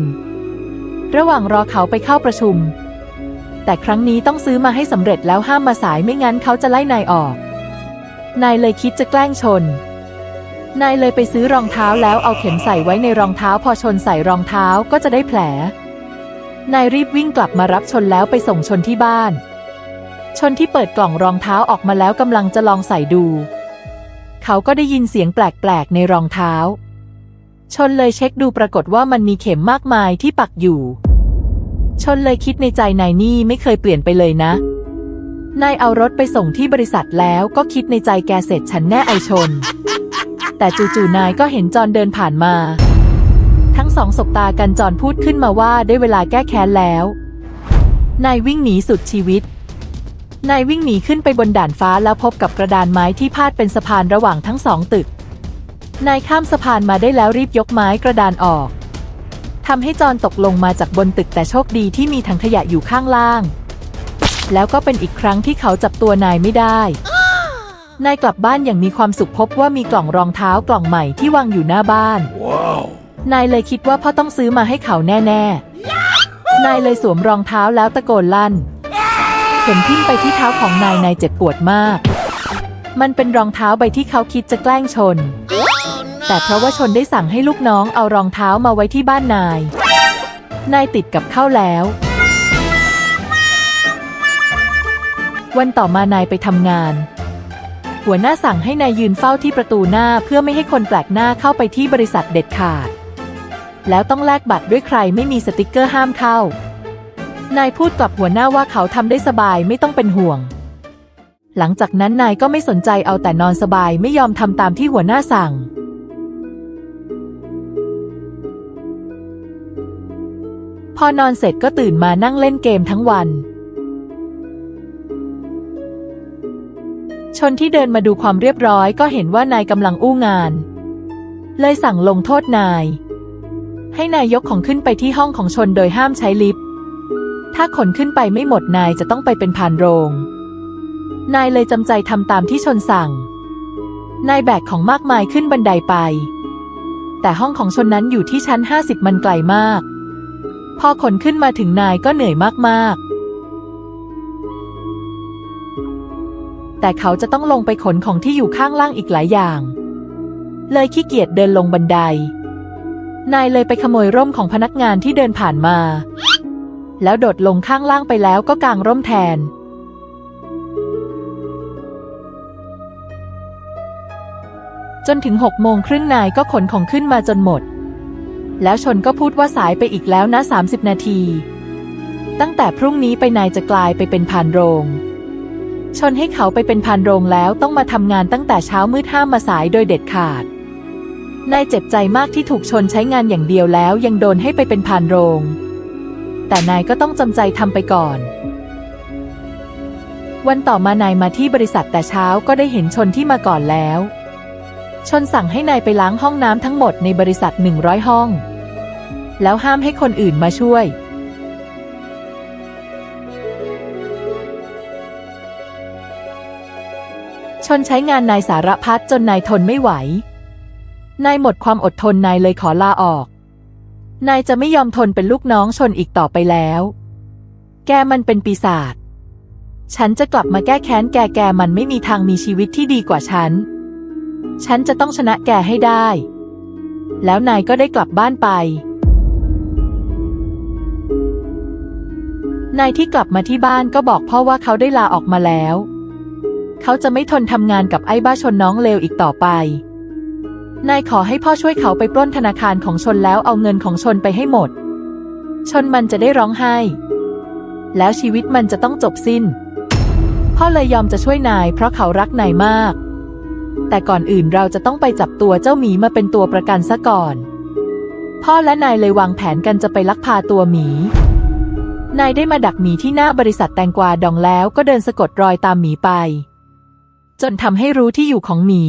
ระหว่างรอเขาไปเข้าประชุมแต่ครั้งนี้ต้องซื้อมาให้สำเร็จแล้วห้ามมาสายไม่งั้นเขาจะไล่นายออกนายเลยคิดจะแกล้งชนนายเลยไปซื้อรองเท้าแล้วเอาเข็มใส่ไว้ในรองเท้าพอชนใส่รองเท้าก็จะได้แผลนายรีบวิ่งกลับมารับชนแล้วไปส่งชนที่บ้านชนที่เปิดกล่องรองเท้าออกมาแล้วกำลังจะลองใส่ดูเขาก็ได้ยินเสียงแปลกๆในรองเท้าชนเลยเช็คดูปรากฏว่ามันมีเข็มมากมายที่ปักอยู่ชนเลยคิดในใจนายนี่ไม่เคยเปลี่ยนไปเลยนะนายเอารถไปส่งที่บริษัทแล้วก็คิดในใจแกเสร็จฉันแน่ไอชนแต่จู่ๆนายก็เห็นจอนเดินผ่านมาทั้งสองสบตากันจอนพูดขึ้นมาว่าได้เวลาแก้แค้นแล้วนายวิ่งหนีสุดชีวิตนายวิ่งหนีขึ้นไปบนด่านฟ้าแล้วพบกับกระดานไม้ที่พาดเป็นสะพานระหว่างทั้งสองตึกนายข้ามสะพานมาได้แล้วรีบยกไม้กระดานออกทำให้จอนตกลงมาจากบนตึกแต่โชคดีที่มีถังขยะอยู่ข้างล่างแล้วก็เป็นอีกครั้งที่เขาจับตัวนายไม่ได้นายกลับบ้านอย่างมีความสุขพบว่ามีกล่องรองเท้ากล่องใหม่ที่วางอยู่หน้าบ้าน wow. นายเลยคิดว่าพ่อต้องซื้อมาให้เขาแน่ๆนายเลยสวมรองเท้าแล้วตะโกนลั่นเข็มทิ่มไปที่เท้าของนายเจ็บปวดมากมันเป็นรองเท้าใบที่เขาคิดจะแกล้งชนแต่เพราะว่าชนได้สั่งให้ลูกน้องเอารองเท้ามาไว้ที่บ้านนายติดกับเข้าแล้ววันต่อมานายไปทำงานหัวหน้าสั่งให้นายยืนเฝ้าที่ประตูหน้าเพื่อไม่ให้คนแปลกหน้าเข้าไปที่บริษัทเด็ดขาดแล้วต้องแลกบัตรด้วยใครไม่มีสติกเกอร์ห้ามเข้านายพูดกับหัวหน้าว่าเขาทำได้สบายไม่ต้องเป็นห่วงหลังจากนั้นนายก็ไม่สนใจเอาแต่นอนสบายไม่ยอมทำตามที่หัวหน้าสั่งพอนอนเสร็จก็ตื่นมานั่งเล่นเกมทั้งวันชนที่เดินมาดูความเรียบร้อยก็เห็นว่านายกำลังอู้งานเลยสั่งลงโทษนายให้นายยกของขึ้นไปที่ห้องของชนโดยห้ามใช้ลิฟต์ถ้าขนขึ้นไปไม่หมดนายจะต้องไปเป็นพานโรงนายเลยจำใจทำตามที่ชนสั่งนายแบกของมากมายขึ้นบันไดไปแต่ห้องของชนนั้นอยู่ที่ชั้น50มันไกลมากพอขนขึ้นมาถึงนายก็เหนื่อยมากๆแต่เขาจะต้องลงไปขนของที่อยู่ข้างล่างอีกหลายอย่างเลยขี้เกียจเดินลงบันไดนายเลยไปขโมยร่มของพนักงานที่เดินผ่านมาแล้วโดดลงข้างล่างไปแล้วก็กางร่มแทนจนถึง6 โมงครึ่งนายก็ขนของขึ้นมาจนหมด แล้วชนก็พูดว่าสายไปอีกแล้วนะ30 นาที ตั้งแต่พรุ่งนี้ไปนายจะกลายไปเป็นพานโรงชนให้เขาไปเป็นพานโรงแล้วต้องมาทำงานตั้งแต่เช้ามืดห้ามมาสายโดยเด็ดขาดนายเจ็บใจมากที่ถูกชนใช้งานอย่างเดียวแล้วยังโดนให้ไปเป็นพานโรงแต่นายก็ต้องจำใจทำไปก่อนวันต่อมานายมาที่บริษัทแต่เช้าก็ได้เห็นชนที่มาก่อนแล้วชนสั่งให้นายไปล้างห้องน้ำทั้งหมดในบริษัท100 ห้องแล้วห้ามให้คนอื่นมาช่วยชนใช้งานนายสารพัดจนนายทนไม่ไหวนายหมดความอดทนนายเลยขอลาออกนายจะไม่ยอมทนเป็นลูกน้องชนอีกต่อไปแล้วแกมันเป็นปีศาจฉันจะกลับมาแก้แค้นแกมันไม่มีทางมีชีวิตที่ดีกว่าฉันจะต้องชนะแกให้ได้แล้วนายก็ได้กลับบ้านไปนายที่กลับมาที่บ้านก็บอกพ่อว่าเขาได้ลาออกมาแล้วเขาจะไม่ทนทำงานกับไอ้บ้าชนน้องเลวอีกต่อไปนายขอให้พ่อช่วยเขาไปปล้นธนาคารของชนแล้วเอาเงินของชนไปให้หมดชนมันจะได้ร้องไห้แล้วชีวิตมันจะต้องจบสิ้นพ่อเลยยอมจะช่วยนายเพราะเขารักนายมากแต่ก่อนอื่นเราจะต้องไปจับตัวเจ้าหมีมาเป็นตัวประกันซะก่อนพ่อและนายเลยวางแผนกันจะไปลักพาตัวหมีนายได้มาดักหมีที่หน้าบริษัทแตงกวาดองแล้วก็เดินสะกดรอยตามหมีไปจนทำให้รู้ที่อยู่ของหมี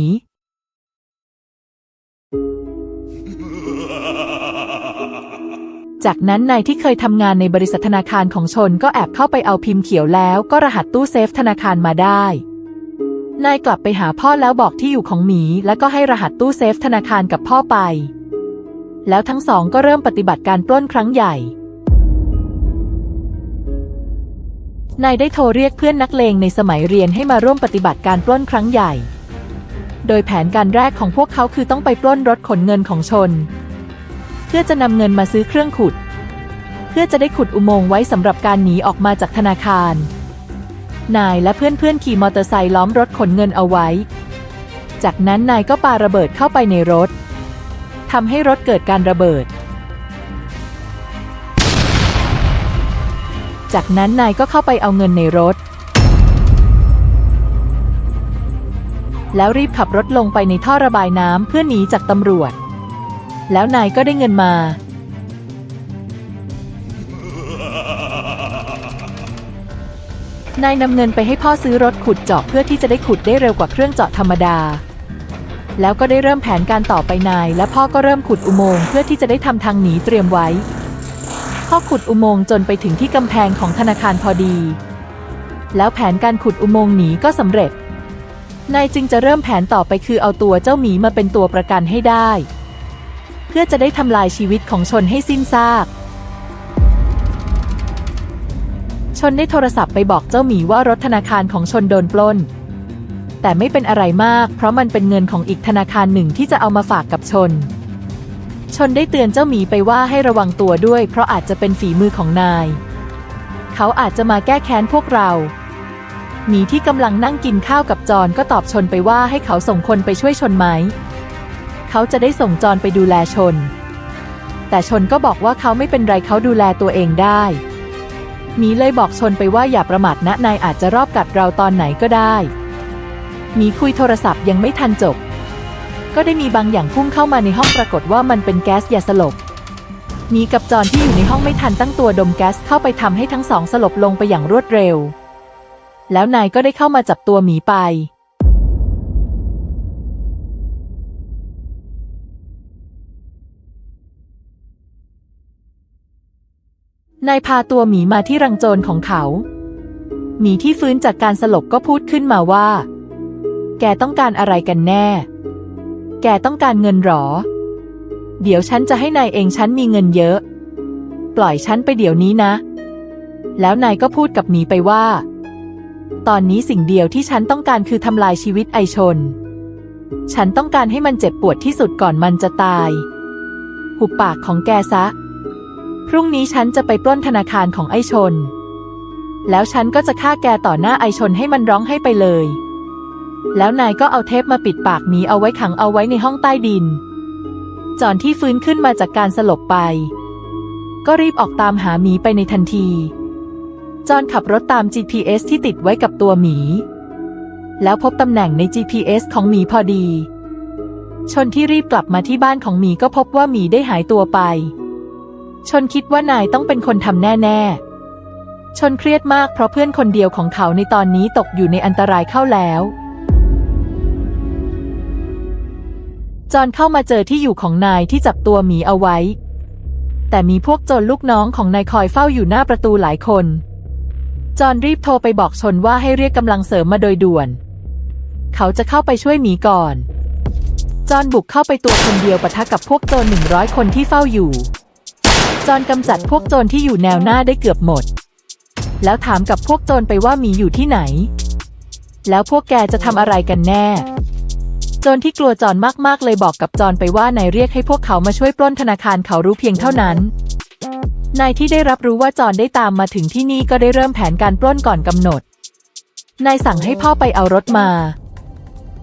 จากนั้นนายที่เคยทำงานในบริษัทธนาคารของชนก็แอบเข้าไปเอาพิมพ์เขียวแล้วก็รหัสตู้เซฟธนาคารมาได้นายกลับไปหาพ่อแล้วบอกที่อยู่ของหมีและก็ให้รหัสตู้เซฟธนาคารกับพ่อไปแล้วทั้งสองก็เริ่มปฏิบัติการปล้นครั้งใหญ่นายได้โทรเรียกเพื่อนนักเลงในสมัยเรียนให้มาร่วมปฏิบัติการปล้นครั้งใหญ่โดยแผนการแรกของพวกเขาคือต้องไปปล้นรถขนเงินของชนเพื่อจะนำเงินมาซื้อเครื่องขุดเพื่อจะได้ขุดอุโมงค์ไว้สำหรับการหนีออกมาจากธนาคารนายและเพื่อนๆขี่มอเตอร์ไซค์ล้อมรถขนเงินเอาไว้จากนั้นนายก็ปาระเบิดเข้าไปในรถทำให้รถเกิดการระเบิดจากนั้นนายก็เข้าไปเอาเงินในรถแล้วรีบขับรถลงไปในท่อระบายน้ำเพื่อหนีจากตำรวจแล้วนายก็ได้เงินมานายนำเงินไปให้พ่อซื้อรถขุดเจาะเพื่อที่จะได้ขุดได้เร็วกว่าเครื่องเจาะธรรมดาแล้วก็ได้เริ่มแผนการต่อไปนายและพ่อก็เริ่มขุดอุโมงค์เพื่อที่จะได้ทำทางหนีเตรียมไว้พ่อขุดอุโมงค์จนไปถึงที่กำแพงของธนาคารพอดีแล้วแผนการขุดอุโมงค์หนีก็สำเร็จนายจึงจะเริ่มแผนต่อไปคือเอาตัวเจ้าหมีมาเป็นตัวประกันให้ได้เพื่อจะได้ทำลายชีวิตของชนให้สิ้นซากชนได้โทรศัพท์ไปบอกเจ้าหมีว่ารถธนาคารของชนโดนปล้นแต่ไม่เป็นอะไรมากเพราะมันเป็นเงินของอีกธนาคารหนึ่งที่จะเอามาฝากกับชนได้เตือนเจ้าหมีไปว่าให้ระวังตัวด้วยเพราะอาจจะเป็นฝีมือของนายเขาอาจจะมาแก้แค้นพวกเราหมีที่กำลังนั่งกินข้าวกับจอนก็ตอบชนไปว่าให้เขาส่งคนไปช่วยชนไหมเขาจะได้ส่งจอนไปดูแลชนแต่ชนก็บอกว่าเขาไม่เป็นไรเขาดูแลตัวเองได้หมีเลยบอกชนไปว่าอย่าประมาทนะนายอาจจะรอบกัดเราตอนไหนก็ได้หมีคุยโทรศัพท์ยังไม่ทันจบก็ได้มีบางอย่างพุ่งเข้ามาในห้องปรากฏว่ามันเป็นแก๊สยาสลบหมีกับจอนที่อยู่ในห้องไม่ทันตั้งตัวดมแก๊สเข้าไปทำให้ทั้งสองสลบลงไปอย่างรวดเร็วแล้วนายก็ได้เข้ามาจับตัวหมีไปนายพาตัวหมีมาที่รังโจรของเขาหมีที่ฟื้นจากการสลบก็พูดขึ้นมาว่าแกต้องการอะไรกันแน่แกต้องการเงินหรอเดี๋ยวฉันจะให้นายเองฉันมีเงินเยอะปล่อยฉันไปเดี๋ยวนี้นะแล้วนายก็พูดกับหมีไปว่าตอนนี้สิ่งเดียวที่ฉันต้องการคือทำลายชีวิตไอชนฉันต้องการให้มันเจ็บปวดที่สุดก่อนมันจะตายหุบปากของแกซะพรุ่งนี้ฉันจะไปปล้นธนาคารของไอชนแล้วฉันก็จะฆ่าแกต่อหน้าไอชนให้มันร้องให้ไปเลยแล้วนายก็เอาเทปมาปิดปากหมีเอาไว้ขังเอาไว้ในห้องใต้ดิน จอนที่ฟื้นขึ้นมาจากการสลบไปก็รีบออกตามหาหมีไปในทันทีจอนขับรถตาม GPS ที่ติดไว้กับตัวหมีแล้วพบตำแหน่งใน GPS ของหมีพอดีชนที่รีบกลับมาที่บ้านของหมีก็พบว่าหมีได้หายตัวไปชนคิดว่านายต้องเป็นคนทำแน่ๆชนเครียดมากเพราะเพื่อนคนเดียวของเขาในตอนนี้ตกอยู่ในอันตรายเข้าแล้วจอนเข้ามาเจอที่อยู่ของนายที่จับตัวหมีเอาไว้แต่มีพวกโจรลูกน้องของนายคอยเฝ้าอยู่หน้าประตูหลายคนจอนรีบโทรไปบอกชนว่าให้เรียกกำลังเสริมมาโดยด่วนเขาจะเข้าไปช่วยหมีก่อนจอนบุกเข้าไปตัวคนเดียวปะทะกับพวกโจร100 คนที่เฝ้าอยู่จอนกำจัดพวกโจรที่อยู่แนวหน้าได้เกือบหมดแล้วถามกับพวกโจรไปว่าหมีอยู่ที่ไหนแล้วพวกแกจะทำอะไรกันแน่โจรที่กลัวจอนมากๆเลยบอกกับจอนไปว่านายเรียกให้พวกเขามาช่วยปล้นธนาคารเขารู้เพียงเท่านั้นนายที่ได้รับรู้ว่าจอนได้ตามมาถึงที่นี่ก็ได้เริ่มแผนการปล้นก่อนกำหนดนายสั่งให้พ่อไปเอารถมา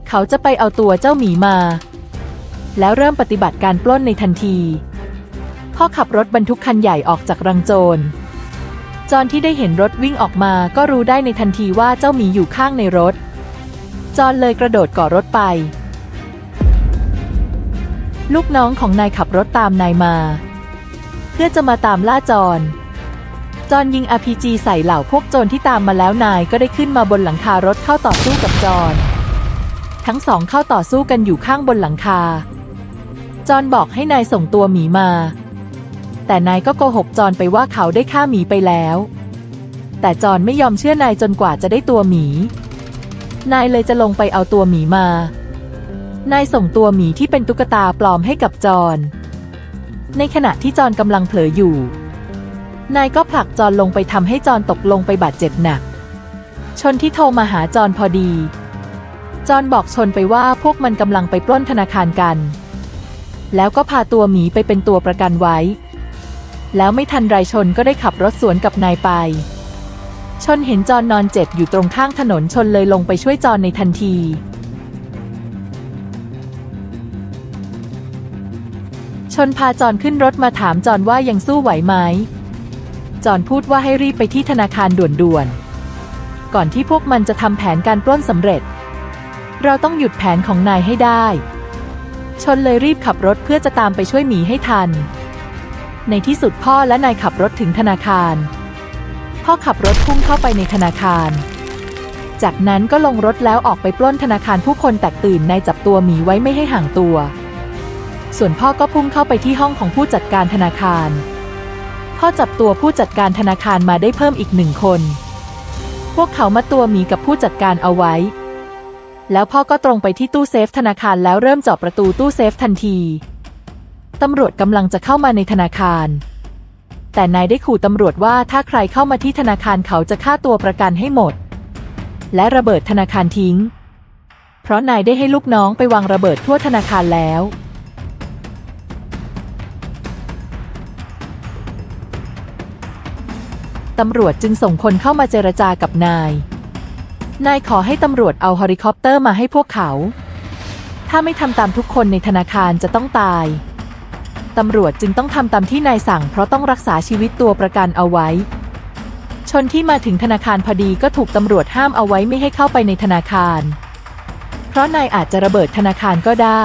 เขาจะไปเอาตัวเจ้าหมีมาแล้วเริ่มปฏิบัติการปล้นในทันทีพ่อขับรถบรรทุกคันใหญ่ออกจากรังโจรจอนที่ได้เห็นรถวิ่งออกมาก็รู้ได้ในทันทีว่าเจ้าหมีอยู่ข้างในรถจอนเลยกระโดดก่อรถไปลูกน้องของนายขับรถตามนายมาเพื่อจะมาตามล่าจอนยิง RPG ใส่เหล่าพวกโจรที่ตามมาแล้วนายก็ได้ขึ้นมาบนหลังคารถเข้าต่อสู้กับจอนทั้งสองเข้าต่อสู้กันอยู่ข้างบนหลังคาจอนบอกให้นายส่งตัวหมีมาแต่นายก็โกหกจอนไปว่าเขาได้ฆ่าหมีไปแล้วแต่จอนไม่ยอมเชื่อนายจนกว่าจะได้ตัวหมีนายเลยจะลงไปเอาตัวหมีมานายส่งตัวหมีที่เป็นตุ๊กตาปลอมให้กับจอนในขณะที่จอนกำลังเผลออยู่นายก็ผลักจอนลงไปทำให้จอนตกลงไปบาดเจ็บหนักชนที่โทรมาหาจอนพอดีจอนบอกชนไปว่าพวกมันกำลังไปปล้นธนาคารกันแล้วก็พาตัวหมีไปเป็นตัวประกันไว้แล้วไม่ทันไรชนก็ได้ขับรถสวนกับนายไปชนเห็นจอนนอนเจ็บอยู่ตรงข้างถนนชนเลยลงไปช่วยจอนในทันทีชนพาจอนขึ้นรถมาถามจอนว่ายังสู้ไหวไหมจอนพูดว่าให้รีบไปที่ธนาคารด่วนๆก่อนที่พวกมันจะทำแผนการปล้นสำเร็จเราต้องหยุดแผนของนายให้ได้ชนเลยรีบขับรถเพื่อจะตามไปช่วยหมีให้ทันในที่สุดพ่อและนายขับรถถึงธนาคารพ่อขับรถพุ่งเข้าไปในธนาคารจากนั้นก็ลงรถแล้วออกไปปล้นธนาคารผู้คนแตกตื่นนายจับตัวหมีไว้ไม่ให้ห่างตัวส่วนพ่อก็พุ่งเข้าไปที่ห้องของผู้จัดการธนาคารพ่อจับตัวผู้จัดการธนาคารมาได้เพิ่มอีก1 คนพวกเขามัดตัวหมีกับผู้จัดการเอาไว้แล้วพ่อก็ตรงไปที่ตู้เซฟธนาคารแล้วเริ่มเจาะประตูตู้เซฟทันทีตำรวจกำลังจะเข้ามาในธนาคารแต่นายได้ขู่ตำรวจว่าถ้าใครเข้ามาที่ธนาคารเขาจะฆ่าตัวประกันให้หมดและระเบิดธนาคารทิ้งเพราะนายได้ให้ลูกน้องไปวางระเบิดทั่วธนาคารแล้วตำรวจจึงส่งคนเข้ามาเจรจากับนายขอให้ตำรวจเอาเฮลิคอปเตอร์มาให้พวกเขาถ้าไม่ทำตามทุกคนในธนาคารจะต้องตายตำรวจจึงต้องทำตามที่นายสั่งเพราะต้องรักษาชีวิตตัวประกันเอาไว้ชนที่มาถึงธนาคารพอดีก็ถูกตำรวจห้ามเอาไว้ไม่ให้เข้าไปในธนาคารเพราะนายอาจจะระเบิดธนาคารก็ได้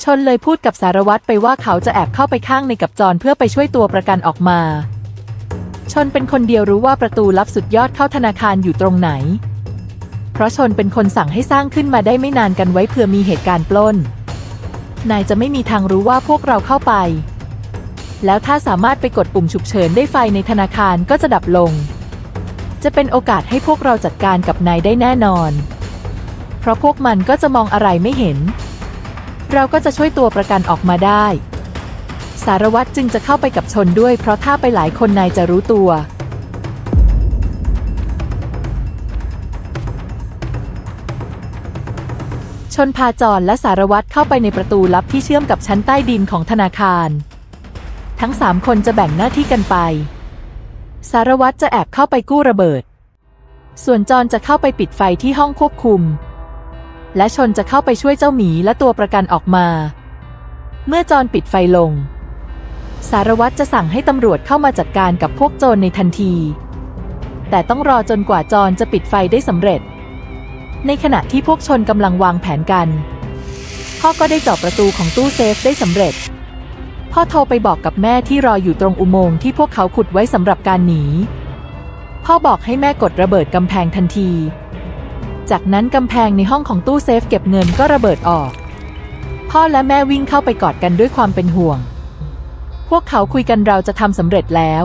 ชนเลยพูดกับสารวัตรไปว่าเขาจะแอบเข้าไปข้างในกับจอนเพื่อไปช่วยตัวประกันออกมาชนเป็นคนเดียวรู้ว่าประตูลับสุดยอดเข้าธนาคารอยู่ตรงไหนเพราะชนเป็นคนสั่งให้สร้างขึ้นมาได้ไม่นานกันไว้เผื่อมีเหตุการณ์ปล้นนายจะไม่มีทางรู้ว่าพวกเราเข้าไปแล้วถ้าสามารถไปกดปุ่มฉุกเฉินได้ไฟในธนาคารก็จะดับลงจะเป็นโอกาสให้พวกเราจัดการกับนายได้แน่นอนเพราะพวกมันก็จะมองอะไรไม่เห็นเราก็จะช่วยตัวประกันออกมาได้สารวัตรจึงจะเข้าไปกับชนด้วยเพราะถ้าไปหลายคนนายจะรู้ตัวชนพาจอนและสารวัตรเข้าไปในประตูลับที่เชื่อมกับชั้นใต้ดินของธนาคารทั้ง3 คนจะแบ่งหน้าที่กันไปสารวัตรจะแอบเข้าไปกู้ระเบิดส่วนจอนจะเข้าไปปิดไฟที่ห้องควบคุมและชนจะเข้าไปช่วยเจ้าหมีและตัวประกันออกมา เมื่อจรปิดไฟลงสารวัตรจะสั่งให้ตำรวจเข้ามาจัดการกับพวกโจรในทันทีแต่ต้องรอจนกว่าจรจะปิดไฟได้สำเร็จในขณะที่พวกชนกำลังวางแผนกันพ่อก็ได้เจาะประตูของตู้เซฟได้สำเร็จพ่อโทรไปบอกกับแม่ที่รออยู่ตรงอุโมงค์ที่พวกเขาขุดไว้สำหรับการหนีพ่อบอกให้แม่กดระเบิดกำแพงทันทีจากนั้นกำแพงในห้องของตู้เซฟเก็บเงินก็ระเบิดออกพ่อและแม่วิ่งเข้าไปกอดกันด้วยความเป็นห่วงพวกเขาคุยกันเราจะทำสำเร็จแล้ว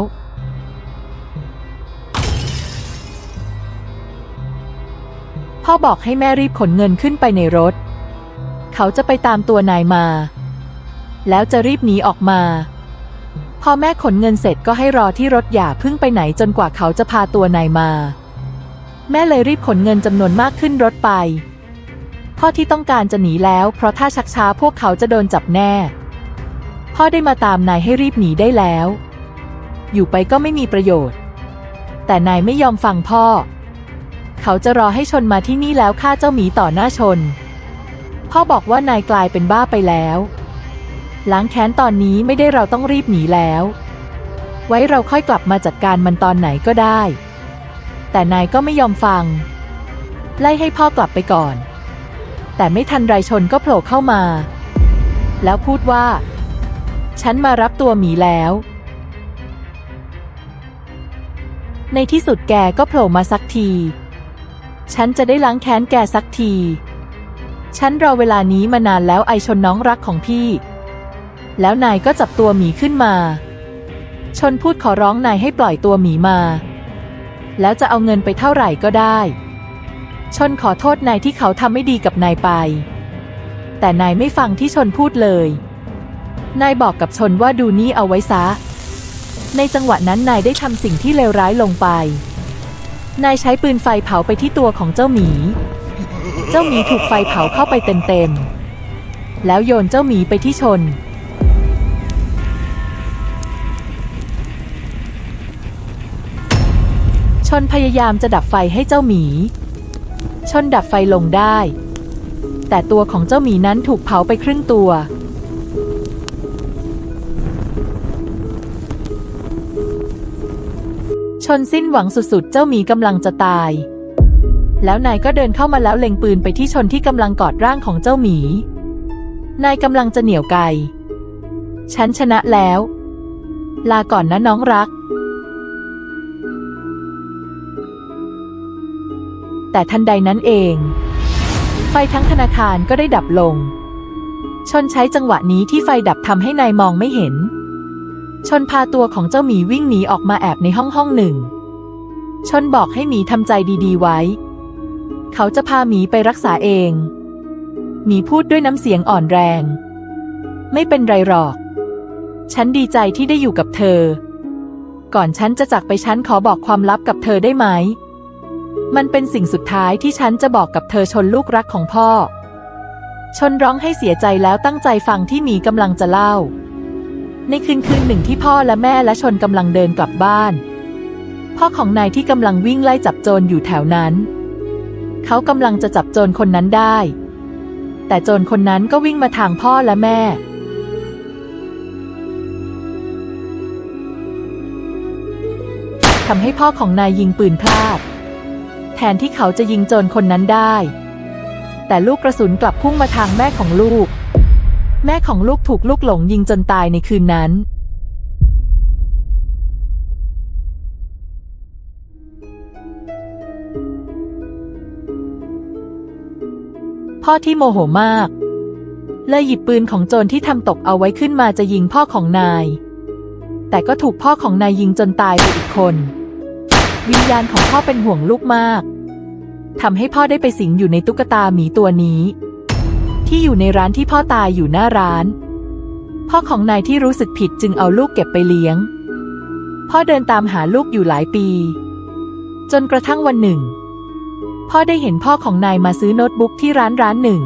พ่อบอกให้แม่รีบขนเงินขึ้นไปในรถเขาจะไปตามตัวนายมาแล้วจะรีบหนีออกมาพอแม่ขนเงินเสร็จก็ให้รอที่รถอย่าเพิ่งไปไหนจนกว่าเขาจะพาตัวนายมาแม่เลยรีบขนเงินจำนวนมากขึ้นรถไปพ่อที่ต้องการจะหนีแล้วเพราะถ้าชักช้าพวกเขาจะโดนจับแน่พ่อได้มาตามนายให้รีบหนีได้แล้วอยู่ไปก็ไม่มีประโยชน์แต่นายไม่ยอมฟังพ่อเขาจะรอให้ชนมาที่นี่แล้วฆ่าเจ้าหมีต่อหน้าชนพ่อบอกว่านายกลายเป็นบ้าไปแล้วล้างแค้นตอนนี้ไม่ได้เราต้องรีบหนีแล้วไว้เราค่อยกลับมาจัดการมันตอนไหนก็ได้แต่นายก็ไม่ยอมฟังไล่ให้พ่อกลับไปก่อนแต่ไม่ทันไรชนก็โผล่เข้ามาแล้วพูดว่าฉันมารับตัวหมีแล้วในที่สุดแกก็โผล่มาสักทีฉันจะได้ล้างแค้นแกสักทีฉันรอเวลานี้มานานแล้วไอชนน้องรักของพี่แล้วนายก็จับตัวหมีขึ้นมาชนพูดขอร้องนายให้ปล่อยตัวหมีมาแล้วจะเอาเงินไปเท่าไหร่ก็ได้ชนขอโทษนายที่เขาทำไม่ดีกับนายไปแต่นายไม่ฟังที่ชนพูดเลยนายบอกกับชนว่าดูนี่เอาไว้ซะในจังหวะนั้นนายได้ทำสิ่งที่เลวร้ายลงไปนายใช้ปืนไฟเผาไปที่ตัวของเจ้าหมีเจ้าหมีถูกไฟเผาเข้าไปเต็มๆแล้วโยนเจ้าหมีไปที่ชนชนพยายามจะดับไฟให้เจ้าหมีชนดับไฟลงได้แต่ตัวของเจ้าหมีนั้นถูกเผาไปครึ่งตัวชนสิ้นหวังสุดๆเจ้าหมีกำลังจะตายแล้วนายก็เดินเข้ามาแล้วเล็งปืนไปที่ชนที่กำลังกอดร่างของเจ้าหมีนายกำลังจะเหนี่ยวไกฉันชนะแล้วลาก่อนนะน้องรักแต่ทันใดนั้นเองไฟทั้งธนาคารก็ได้ดับลงชนใช้จังหวะนี้ที่ไฟดับทำให้นายมองไม่เห็นชนพาตัวของเจ้าหมีวิ่งหนีออกมาแอบในห้องหนึ่งชนบอกให้หมีทำใจดีๆไว้เขาจะพาหมีไปรักษาเองหมีพูดด้วยน้ำเสียงอ่อนแรงไม่เป็นไรหรอกฉันดีใจที่ได้อยู่กับเธอก่อนฉันจะจากไปฉันขอบอกความลับกับเธอได้ไหมมันเป็นสิ่งสุดท้ายที่ฉันจะบอกกับเธอชนลูกรักของพ่อชนร้องให้เสียใจแล้วตั้งใจฟังที่หมีกำลังจะเล่าในคืนหนึ่งที่พ่อและแม่และชนกำลังเดินกลับบ้านพ่อของนายที่กำลังวิ่งไล่จับโจรอยู่แถวนั้นเขากำลังจะจับโจรคนนั้นได้แต่โจรคนนั้นก็วิ่งมาทางพ่อและแม่ทำให้พ่อของนายยิงปืนพลาดแทนที่เขาจะยิงโจรคนนั้นได้แต่ลูกกระสุนกลับพุ่งมาทางแม่ของลูกแม่ของลูกถูกลูกหลงยิงจนตายในคืนนั้นพ่อที่โมโหมากเลยหยิบปืนของโจรที่ทำตกเอาไว้ขึ้นมาจะยิงพ่อของนายแต่ก็ถูกพ่อของนายยิงจนตายไปอีกคนวิญญาณของพ่อเป็นห่วงลูกมากทำให้พ่อได้ไปสิงอยู่ในตุ๊กตาหมีตัวนี้ที่อยู่ในร้านที่พ่อตายอยู่หน้าร้านพ่อของนายที่รู้สึกผิดจึงเอาลูกเก็บไปเลี้ยงพ่อเดินตามหาลูกอยู่หลายปีจนกระทั่งวันหนึ่งพ่อได้เห็นพ่อของนายมาซื้อโน้ตบุ๊กที่ร้านหนึ่ง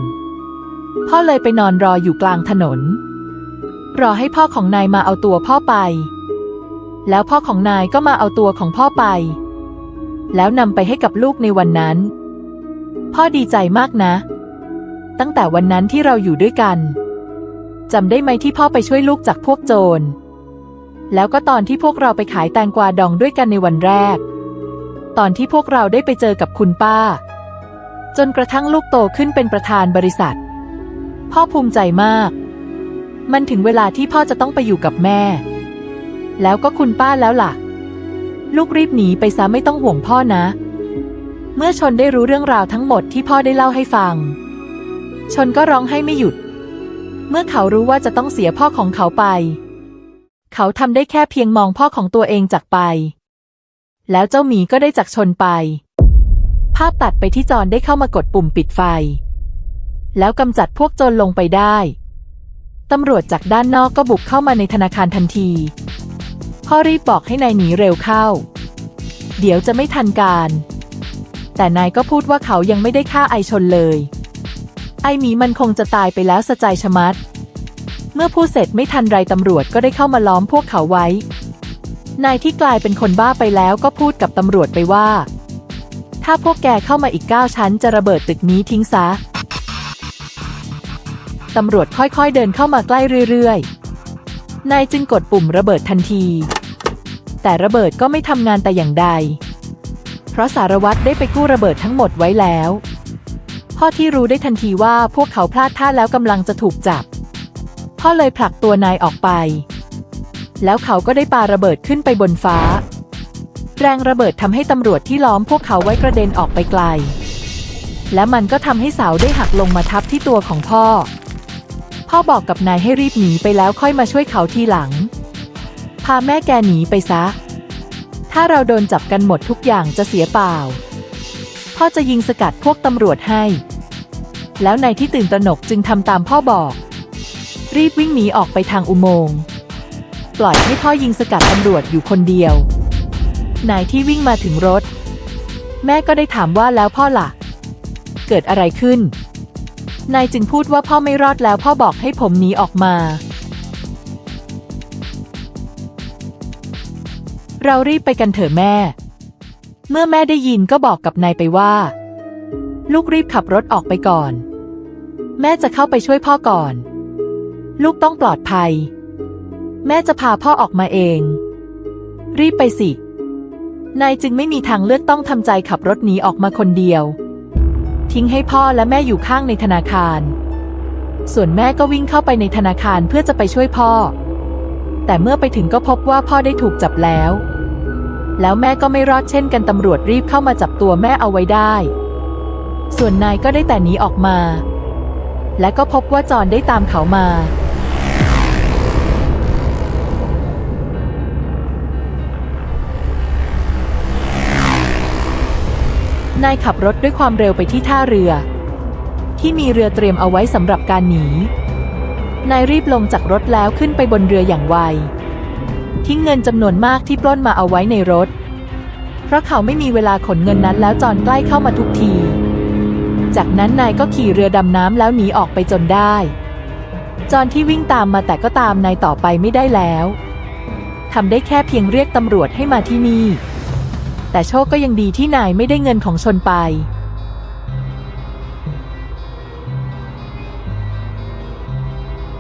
พ่อเลยไปนอนรออยู่กลางถนนรอให้พ่อของนายมาเอาตัวพ่อไปแล้วพ่อของนายก็มาเอาตัวของพ่อไปแล้วนำไปให้กับลูกในวันนั้นพ่อดีใจมากนะตั้งแต่วันนั้นที่เราอยู่ด้วยกัน จำได้ไหมที่พ่อไปช่วยลูกจากพวกโจรแล้วก็ตอนที่พวกเราไปขายแตงกวาดองด้วยกันในวันแรกตอนที่พวกเราได้ไปเจอกับคุณป้าจนกระทั่งลูกโตขึ้นเป็นประธานบริษัทพ่อภูมิใจมากมันถึงเวลาที่พ่อจะต้องไปอยู่กับแม่แล้วก็คุณป้าแล้วล่ะลูกรีบหนีไปซะไม่ต้องห่วงพ่อนะเมื่อชนได้รู้เรื่องราวทั้งหมดที่พ่อได้เล่าให้ฟังชนก็ร้องไห้ไม่หยุดเมื่อเขารู้ว่าจะต้องเสียพ่อของเขาไปเขาทำได้แค่เพียงมองพ่อของตัวเองจากไปแล้วเจ้าหมีก็ได้จากชนไปภาพตัดไปที่จอนได้เข้ามากดปุ่มปิดไฟแล้วกำจัดพวกโจรลงไปได้ตำรวจจากด้านนอกก็บุกเข้ามาในธนาคารทันทีพ่อรีบบอกให้นายหนีเร็วเข้าเดี๋ยวจะไม่ทันการแต่นายก็พูดว่าเขายังไม่ได้ฆ่าไอชนเลยไอหมีมันคงจะตายไปแล้วสะใจชะมัดเมื่อพูดเสร็จไม่ทันไรตำรวจก็ได้เข้ามาล้อมพวกเขาไว้นายที่กลายเป็นคนบ้าไปแล้วก็พูดกับตำรวจไปว่าถ้าพวกแกเข้ามาอีก9 ชั้นจะระเบิดตึกนี้ทิ้งซะตำรวจค่อยๆเดินเข้ามาใกล้เรื่อยๆนายจึงกดปุ่มระเบิดทันทีแต่ระเบิดก็ไม่ทำงานแต่อย่างใดเพราะสารวัตรได้ไปกู้ระเบิดทั้งหมดไว้แล้วพ่อที่รู้ได้ทันทีว่าพวกเขาพลาดท่าแล้วกำลังจะถูกจับพ่อเลยผลักตัวนายออกไปแล้วเขาก็ได้ปาระเบิดขึ้นไปบนฟ้าแรงระเบิดทำให้ตำรวจที่ล้อมพวกเขาไว้กระเด็นออกไปไกลและมันก็ทำให้เสาได้หักลงมาทับที่ตัวของพ่อบอกกับนายให้รีบหนีไปแล้วค่อยมาช่วยเขาทีหลังพาแม่แกหนีไปซะถ้าเราโดนจับกันหมดทุกอย่างจะเสียเปล่าพ่อจะยิงสกัดพวกตำรวจให้แล้วนายที่ตื่นตระหนกจึงทำตามพ่อบอกรีบวิ่งหนีออกไปทางอุโมงค์ปล่อยให้พ่อยิงสกัดตำรวจอยู่คนเดียวนายที่วิ่งมาถึงรถแม่ก็ได้ถามว่าแล้วพ่อล่ะเกิดอะไรขึ้นนายจึงพูดว่าพ่อไม่รอดแล้วพ่อบอกให้ผมหนีออกมาเรารีบไปกันเถอะแม่เมื่อแม่ได้ยินก็บอกกับนายไปว่าลูกรีบขับรถออกไปก่อนแม่จะเข้าไปช่วยพ่อก่อนลูกต้องปลอดภัยแม่จะพาพ่อออกมาเองรีบไปสินายจึงไม่มีทางเลือกต้องทำใจขับรถหนีออกมาคนเดียวทิ้งให้พ่อและแม่อยู่ข้างในธนาคารส่วนแม่ก็วิ่งเข้าไปในธนาคารเพื่อจะไปช่วยพ่อแต่เมื่อไปถึงก็พบว่าพ่อได้ถูกจับแล้วแม่ก็ไม่รอดเช่นกันตำรวจรีบเข้ามาจับตัวแม่เอาไว้ได้ส่วนนายก็ได้แต่หนีออกมาและก็พบว่าจอนได้ตามเขามานายขับรถด้วยความเร็วไปที่ท่าเรือที่มีเรือเตรียมเอาไว้สำหรับการหนีนายรีบลงจากรถแล้วขึ้นไปบนเรืออย่างไวทิ้งเงินจำนวนมากที่ปล้นมาเอาไว้ในรถเพราะเขาไม่มีเวลาขนเงินนั้นแล้วจอนใกล้เข้ามาทุกทีจากนั้นนายก็ขี่เรือดำน้ำแล้วหนีออกไปจนได้จอนที่วิ่งตามมาแต่ก็ตามนายต่อไปไม่ได้แล้วทำได้แค่เพียงเรียกตำรวจให้มาที่นี่แต่โชคก็ยังดีที่นายไม่ได้เงินของชนไป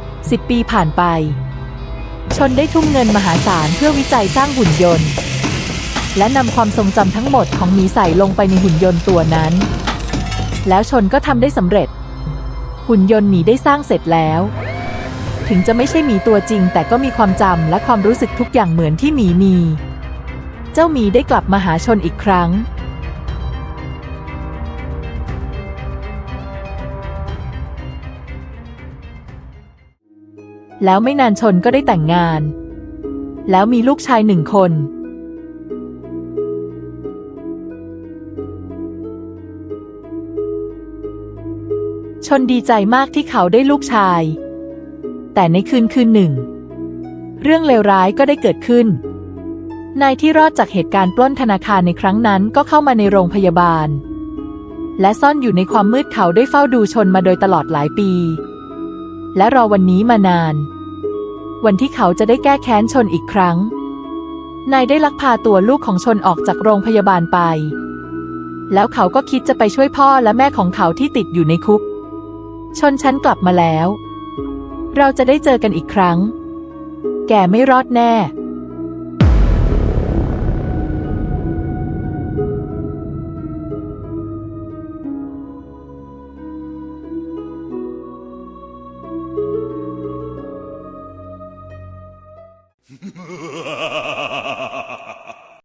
10 ปีผ่านไปชนได้ทุ่มเงินมหาศาลเพื่อวิจัยสร้างหุ่นยนต์และนำความทรงจำทั้งหมดของหมีใส่ลงไปในหุ่นยนต์ตัวนั้นแล้วชนก็ทำได้สำเร็จหุ่นยนต์หมีได้สร้างเสร็จแล้วถึงจะไม่ใช่หมีตัวจริงแต่ก็มีความจำและความรู้สึกทุกอย่างเหมือนที่หมีมีเจ้าหมีได้กลับมาหาชนอีกครั้งแล้วไม่นานชนก็ได้แต่งงานแล้วมีลูกชาย1 คนชนดีใจมากที่เขาได้ลูกชายแต่ในคืนหนึ่งเรื่องเลวร้ายก็ได้เกิดขึ้นนายที่รอดจากเหตุการณ์ปล้นธนาคารในครั้งนั้นก็เข้ามาในโรงพยาบาลและซ่อนอยู่ในความมืดเขาได้เฝ้าดูชนมาโดยตลอดหลายปีและรอวันนี้มานานวันที่เขาจะได้แก้แค้นชนอีกครั้งนายได้ลักพาตัวลูกของชนออกจากโรงพยาบาลไปแล้วเขาก็คิดจะไปช่วยพ่อและแม่ของเขาที่ติดอยู่ในคุกชนฉันกลับมาแล้ว เราจะได้เจอกันอีกครั้ง แกไม่รอดแน่